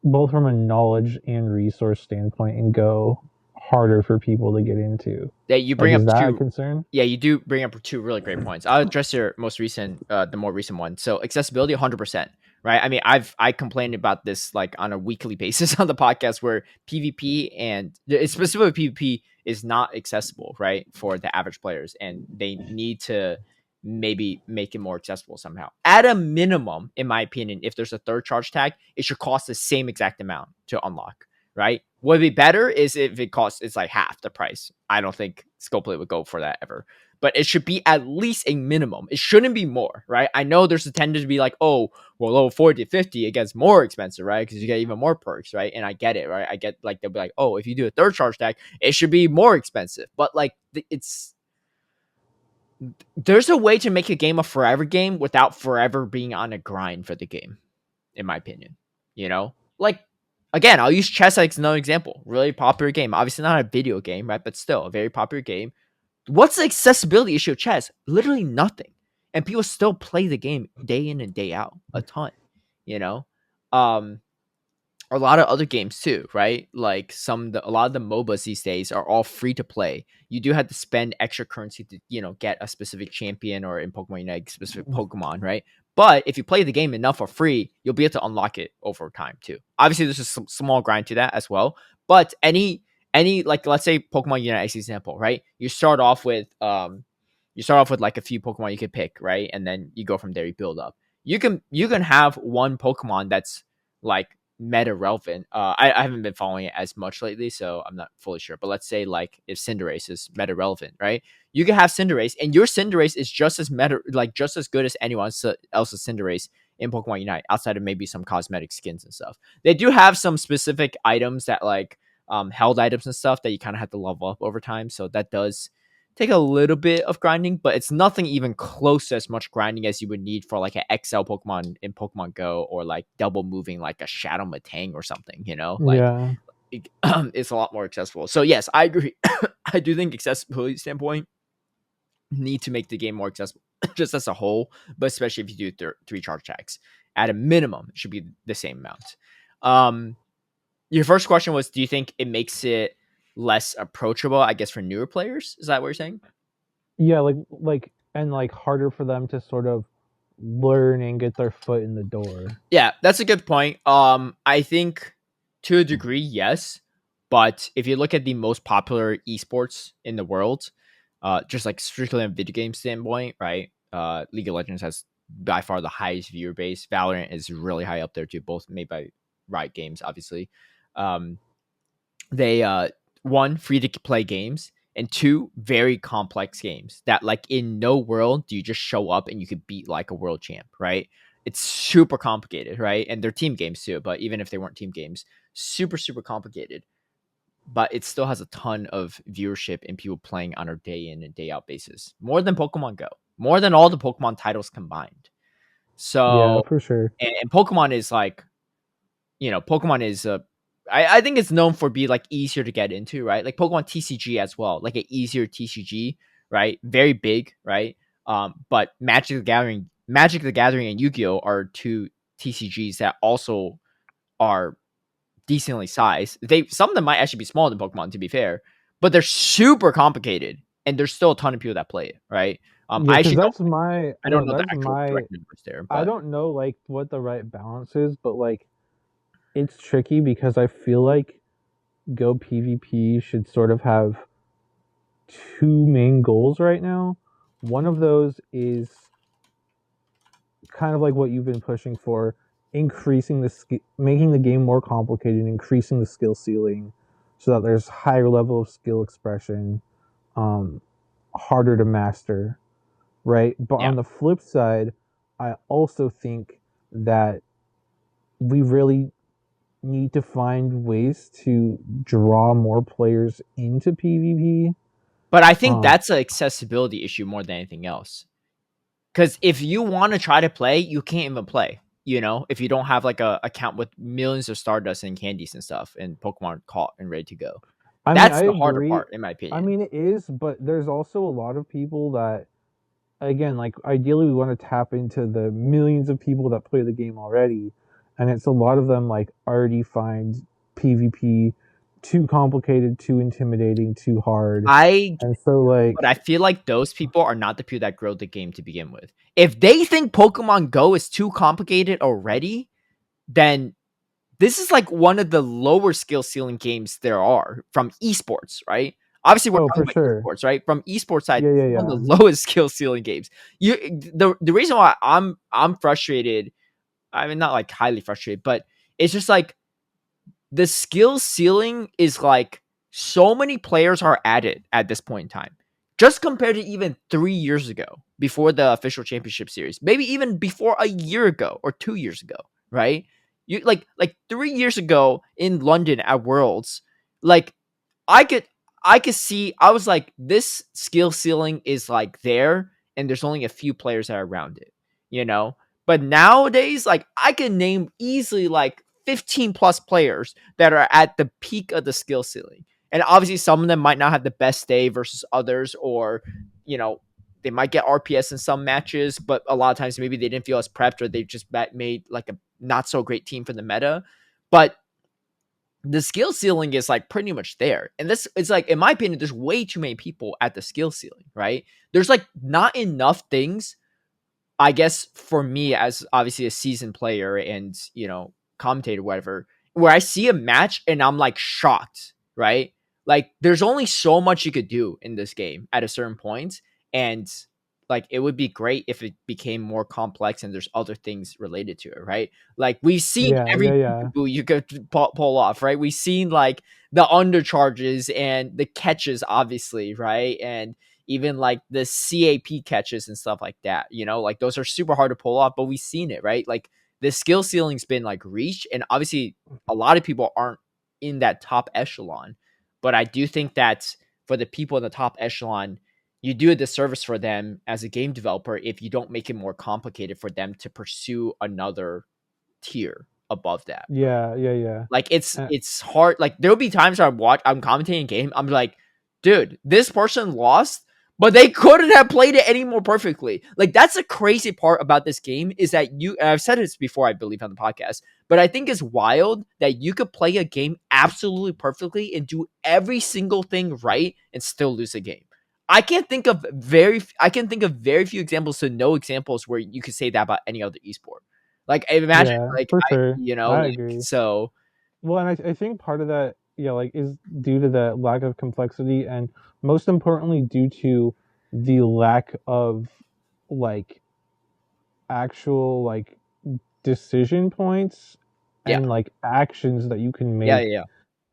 both from a knowledge and resource standpoint and go harder for people to get into? Yeah, you Like, bring is up that a two. concern? Yeah, you do bring up two really great points. I'll address your most recent, the more recent one. So accessibility, 100%. Right. I mean, I complained about this like on a weekly basis on the podcast where PvP and specifically PvP is not accessible, right, for the average players, and they need to maybe make it more accessible somehow. At a minimum, in my opinion, if there's a third charge tag, it should cost the same exact amount to unlock, right? What would be better is if it costs it's like half the price. I don't think Scopely would go for that ever. But it should be at least a minimum. It shouldn't be more, right? I know there's a tendency to be like, oh, well, level 40 to 50, it gets more expensive, right? Because you get even more perks, right? And I get it, right? I get like they'll be like, oh, if you do a third charge tag, it should be more expensive. But like it's there's a way to make a game a forever game without forever being on a grind for the game, in my opinion. You know, like again, I'll use chess as another example. Really popular game, obviously not a video game, right? But still a very popular game. What's the accessibility issue of chess? Literally nothing, and people still play the game day in and day out a ton. You know, um, a lot of other games too, right? Like a lot of the MOBAs these days are all free to play. You do have to spend extra currency to get a specific champion or in Pokemon Unite specific Pokemon, right? But if you play the game enough for free, you'll be able to unlock it over time too. Obviously, there's a small grind to that as well. But any like let's say Pokemon Unite as example, right? You start off with like a few Pokemon you could pick, right? And then you go from there, you build up. You can have one Pokemon that's like meta relevant. I haven't been following it as much lately, so I'm not fully sure. But let's say like if Cinderace is meta relevant, right? You can have Cinderace, and your Cinderace is just as meta, like just as good as anyone else's Cinderace in Pokemon Unite, outside of maybe some cosmetic skins and stuff. They do have some specific items that like held items and stuff that you kind of have to level up over time. So that does take a little bit of grinding, but it's nothing even close to as much grinding as you would need for like an XL Pokemon in Pokemon Go, or like double moving like a Shadow Matang or something, like Yeah. it's a lot more accessible. So yes, I agree. I do think accessibility standpoint need to make the game more accessible just as a whole, but especially if you do three charge tags. At a minimum, it should be the same amount. Um, your first question was, do you think it makes it less approachable, I guess, for newer players? Is that what you're saying? Yeah, like and like harder for them to sort of learn and get their foot in the door. Yeah, that's a good point. I think to a degree, yes. But if you look at the most popular esports in the world, just like strictly on video game standpoint, right? League of Legends has by far the highest viewer base. Valorant is really high up there too, both made by Riot Games, obviously. Um, they one, free to play games, and two, very complex games that like in no world do you just show up and you could beat like a world champ, right? It's super complicated, right? And they're team games too, but even if they weren't team games, super complicated. But it still has a ton of viewership and people playing on a day in and day out basis, more than Pokemon Go, more than all the Pokemon titles combined. Yeah, So for sure. and Pokemon is like, Pokemon is I think it's known for being like easier to get into, right? Like Pokemon TCG as well, like an easier TCG, right? Very big, right? But Magic the Gathering, and Yu-Gi-Oh are two TCGs that also are decently sized. Some of them might actually be smaller than Pokemon, to be fair, but they're super complicated, and there's still a ton of people that play it, right? Yeah, I because actually don't that's my I don't know the that's actual my direct numbers there, I but don't know like what the right balance is, but like it's tricky because I feel like Go PvP should sort of have two main goals right now. One of those is kind of like what you've been pushing for, increasing making the game more complicated, increasing the skill ceiling, so that there's higher level of skill expression, um, harder to master, right? But Yeah. on the flip side, I also think that we really need to find ways to draw more players into PvP. But I think Um, that's an accessibility issue more than anything else. Because if you want to try to play, you can't even play. You know, if you don't have like a account with millions of Stardust and candies and stuff, and Pokemon caught and ready to go, I mean, that's I the harder agree. part, in my I opinion. mean, it is, but there's also a lot of people that, again, like ideally we want to tap into the millions of people that play the game already, and it's a lot of them like already find PvP too complicated, too intimidating, too hard, I and so But I like, feel like those people are not the people that grow the game to begin with. If they think Pokemon Go is too complicated already, then this is like one of the lower skill ceiling games there are from esports, right? Obviously, we're oh, talking for about sure, esports, right? From esports side, yeah, this yeah, is one of yeah. the lowest skill ceiling games. The reason why I'm frustrated, I mean not like highly frustrated, but it's just like the skill ceiling is like so many players are at it at this point in time. Just compared to even 3 years ago, before the official championship series, maybe even before a year ago or 2 years ago, right? You like 3 years ago in London at Worlds, like I could I could see I was like this skill ceiling is like there and there's only a few players that are around it, you know? But nowadays like I can name easily like 15 plus players that are at the peak of the skill ceiling. And obviously some of them might not have the best day versus others or you know they might get RPS in some matches, but a lot of times maybe they didn't feel as prepped or they just made like a not so great team for the meta. But the skill ceiling is like pretty much there. And this it's like in my opinion, there's way too many people at the skill ceiling, right? There's like not enough things, I guess, for me as obviously a seasoned player and commentator, whatever, where I see a match and I'm like shocked, right? Like there's only so much you could do in this game at a certain point, and like it would be great if it became more complex and there's other things related to it, right? Like we've seen Yeah, every yeah, yeah. peekaboo you could pull off, right? We've seen like the undercharges and the catches, obviously, right? And even like the CAP catches and stuff like that. Like those are super hard to pull off, but we've seen it, right? Like the skill ceiling's been like reached, and obviously a lot of people aren't in that top echelon. But I do think that for the people in the top echelon, you do a disservice for them as a game developer if you don't make it more complicated for them to pursue another tier above that. Yeah, yeah, yeah. Like it's Uh, it's hard. Like there'll be times where I'm commentating a game. I'm like, dude, this person lost, but they couldn't have played it any more perfectly. Like that's the crazy part about this game is that and I've said this before, I believe, on the podcast, but I think it's wild that you could play a game absolutely perfectly and do every single thing right and still lose a game. I can think of very few examples to no examples where you could say that about any other esport. Like imagine yeah, like for sure. I like agree. so Well, and I think part of that, yeah, like is due to the lack of complexity, and most importantly, due to the lack of like actual like decision points yeah. and like actions that you can Yeah, make yeah,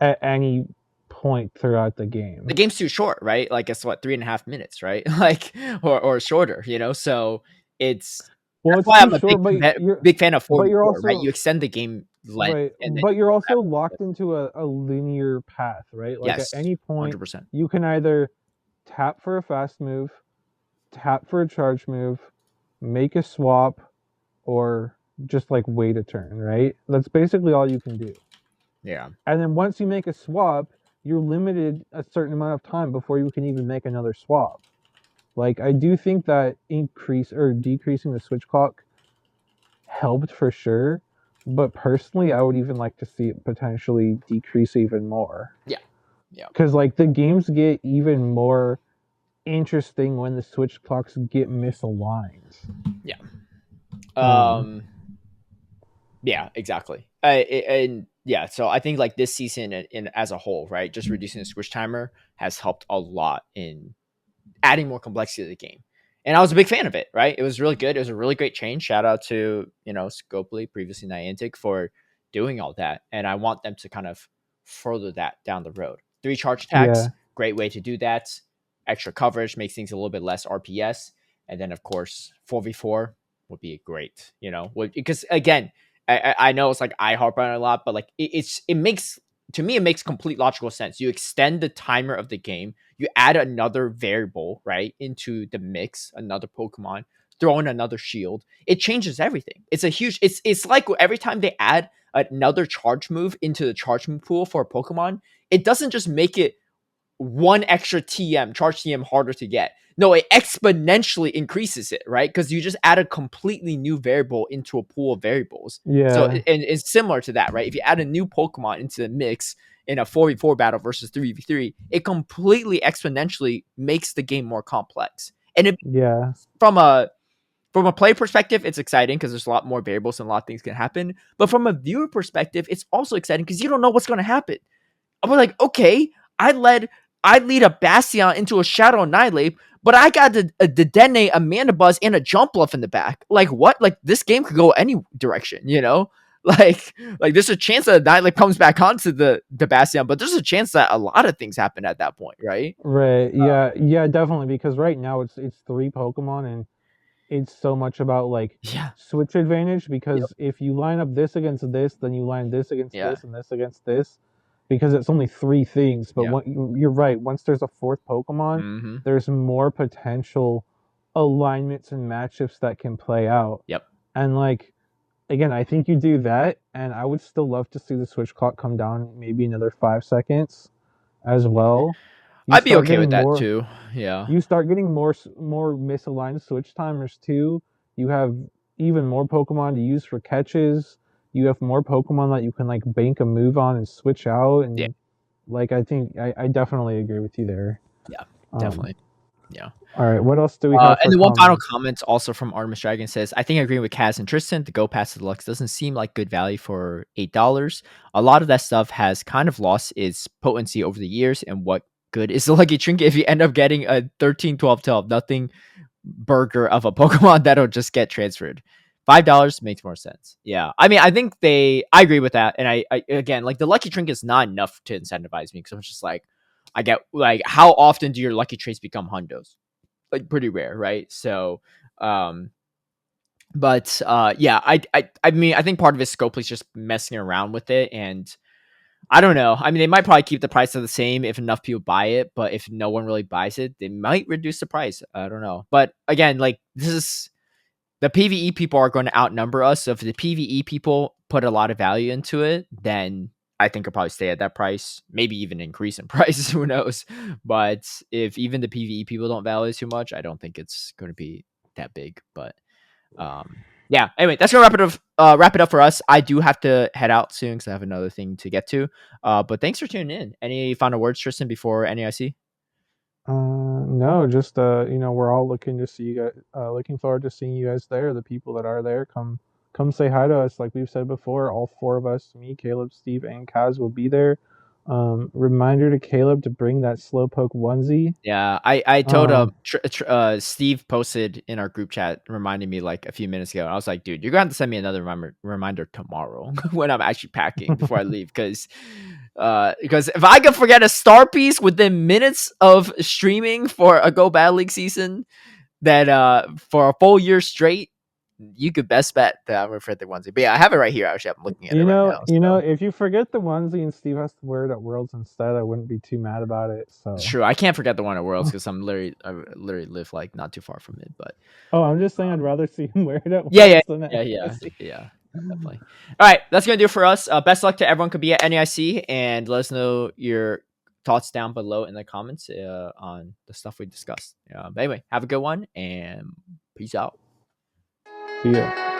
yeah. at any point throughout the The game. game's too short, right? Like it's what 3.5 minutes, right? Like or shorter, So it's Well, that's it's why too I'm a short, but big fan of but you're 4v4, right? You also extend the game length right, and then but you're have also locked into a linear path, right? Like at yes, any point, 100%. you can either tap for a fast move, tap for a charge move, make a swap, or just like wait a turn, right? That's basically all you can do. Yeah. And then once you make a swap, you're limited a certain amount of time before you can even make another swap. Like I do think that increase or decreasing the switch clock helped for sure, but personally I would even like to see it potentially decrease even more. Yeah. Yeah. Cuz like the games get even more interesting when the switch clocks get misaligned. Yeah. Um Um Yeah, exactly. And yeah, so I think like this season in as a whole, right, just reducing the switch timer has helped a lot in adding more complexity to the game. And I was a big fan of it, right? It was really good. It was a really great change. Shout out to, Scopely, previously Niantic, for doing all that. And I want them to kind of further that down the road. 3 charge attacks, Yeah, great way to do that. Extra coverage makes things a little bit less RPS. And then, of course, 4v4 would be great, because again, I know it's like I harp on it a lot, but like it makes, to me, it makes complete logical sense. You extend the timer of the game, you add another variable, right, into the mix, another Pokemon, throw in another shield. It changes everything. It's like every time they add another charge move into the charge move pool for a Pokemon, it doesn't just make it one extra charge TM harder to get. No, it exponentially increases it, right? Because you just add a completely new variable into a pool of variables. So, yeah, and it's similar to that, right? If you add a new Pokemon into the mix in a 4v4 battle versus 3v3, it completely exponentially makes the game more complex. And it, yeah, from a from a play perspective, it's exciting because there's a lot more variables and a lot of things can happen. But from a viewer perspective, it's also exciting because you don't know what's going to happen. I'm like, okay, I led I lead a Bastion into a Shadow Annihilate, but I got the Dene, a Mana Buzz, and a Jump Bluff in the back. Like what? Like this game could go any direction, you know? Like there's a chance that Annihilate comes back onto the Bastion, but there's a chance that a lot of things happen at that point, right? right, yeah, yeah, definitely. Because right now it's three Pokemon, and it's so much about like Yeah. switch advantage. Yep. Because if you line up this against this, then you line this against Yeah. this and this against this, because it's only three things. But Yeah. what you're right, once there's a fourth Pokemon, Mm-hmm. there's more potential alignments and matchups that can play out. Yep. And like again, I think you do that, and I would still love to see the switch clock come down maybe another 5 seconds as well. You I'd be start okay with getting that more too. Yeah. you start getting more misaligned switch timers too. You have even more Pokemon to use for catches. You have more Pokemon that you can like bank a move on and switch out. Yeah. And like I think I definitely agree with you there. Yeah. Um, Definitely. Yeah. all right, what else do we have And for then one final comments? comment also from Artemis Dragon says, I think I agree with Kaz and Tristan. The Go Pass Deluxe doesn't seem like good value for $8. A lot of that stuff has kind of lost its potency over the years. And what good is the lucky trinket if you end up getting a 13, 12, 12, nothing burger of a Pokemon that'll just get transferred? $5 makes more sense. Yeah. I mean, I agree with that. And I again, like the lucky trinket is not enough to incentivize me because I'm just like, I get like, how often do your lucky traits become hundos? Like pretty rare, right? So, um, but yeah, I mean, I think part of it Scopely's just messing around with it, and I don't know. I mean, they might probably keep the price of the same if enough people buy it, but if no one really buys it, they might reduce the price. I don't know. But again, like this is the PVE people are going to outnumber us. So if the PVE people put a lot of value into it, then I think it'll probably stay at that price, maybe even increase in price. Who knows? But if even the PVE people don't value it too much, I don't think it's going to be that big. But yeah. Anyway, that's gonna wrap it up for us. I do have to head out soon because I have another thing to get to. But thanks for tuning in. Any final words, Tristan, before NAIC? No, just we're all looking to see you guys. Looking forward to seeing you guys there. The people that are there, come say hi to us. Like we've said before, all four of us, me, Caleb, Steve, and Kaz, will be there. Reminder to Caleb to bring that slowpoke onesie. Yeah, I told Um, Steve posted in our group chat reminding me like a few minutes ago. And I was like, dude, you're gonna have to send me another reminder tomorrow when I'm actually packing before I leave because if I could forget a star piece within minutes of streaming for a Go Battle League season, that for a full year straight, you could best bet that I'm gonna forget the onesie. But yeah, I have it right here. Actually, I'm looking at it right now. So if you forget the onesie and Steve has to wear it at Worlds instead, I wouldn't be too mad about it. it's So, true. I can't forget the one at Worlds because I literally live like not too far from it. But oh, I'm just saying I'd rather see him wear it at yeah, yeah, Worlds than at yeah, NYC. yeah, definitely. All right, that's gonna do it for us. Best luck to everyone could be at NEIC, and let us know your thoughts down below in the comments on the stuff we discussed. But anyway, have a good one and peace out. See ya.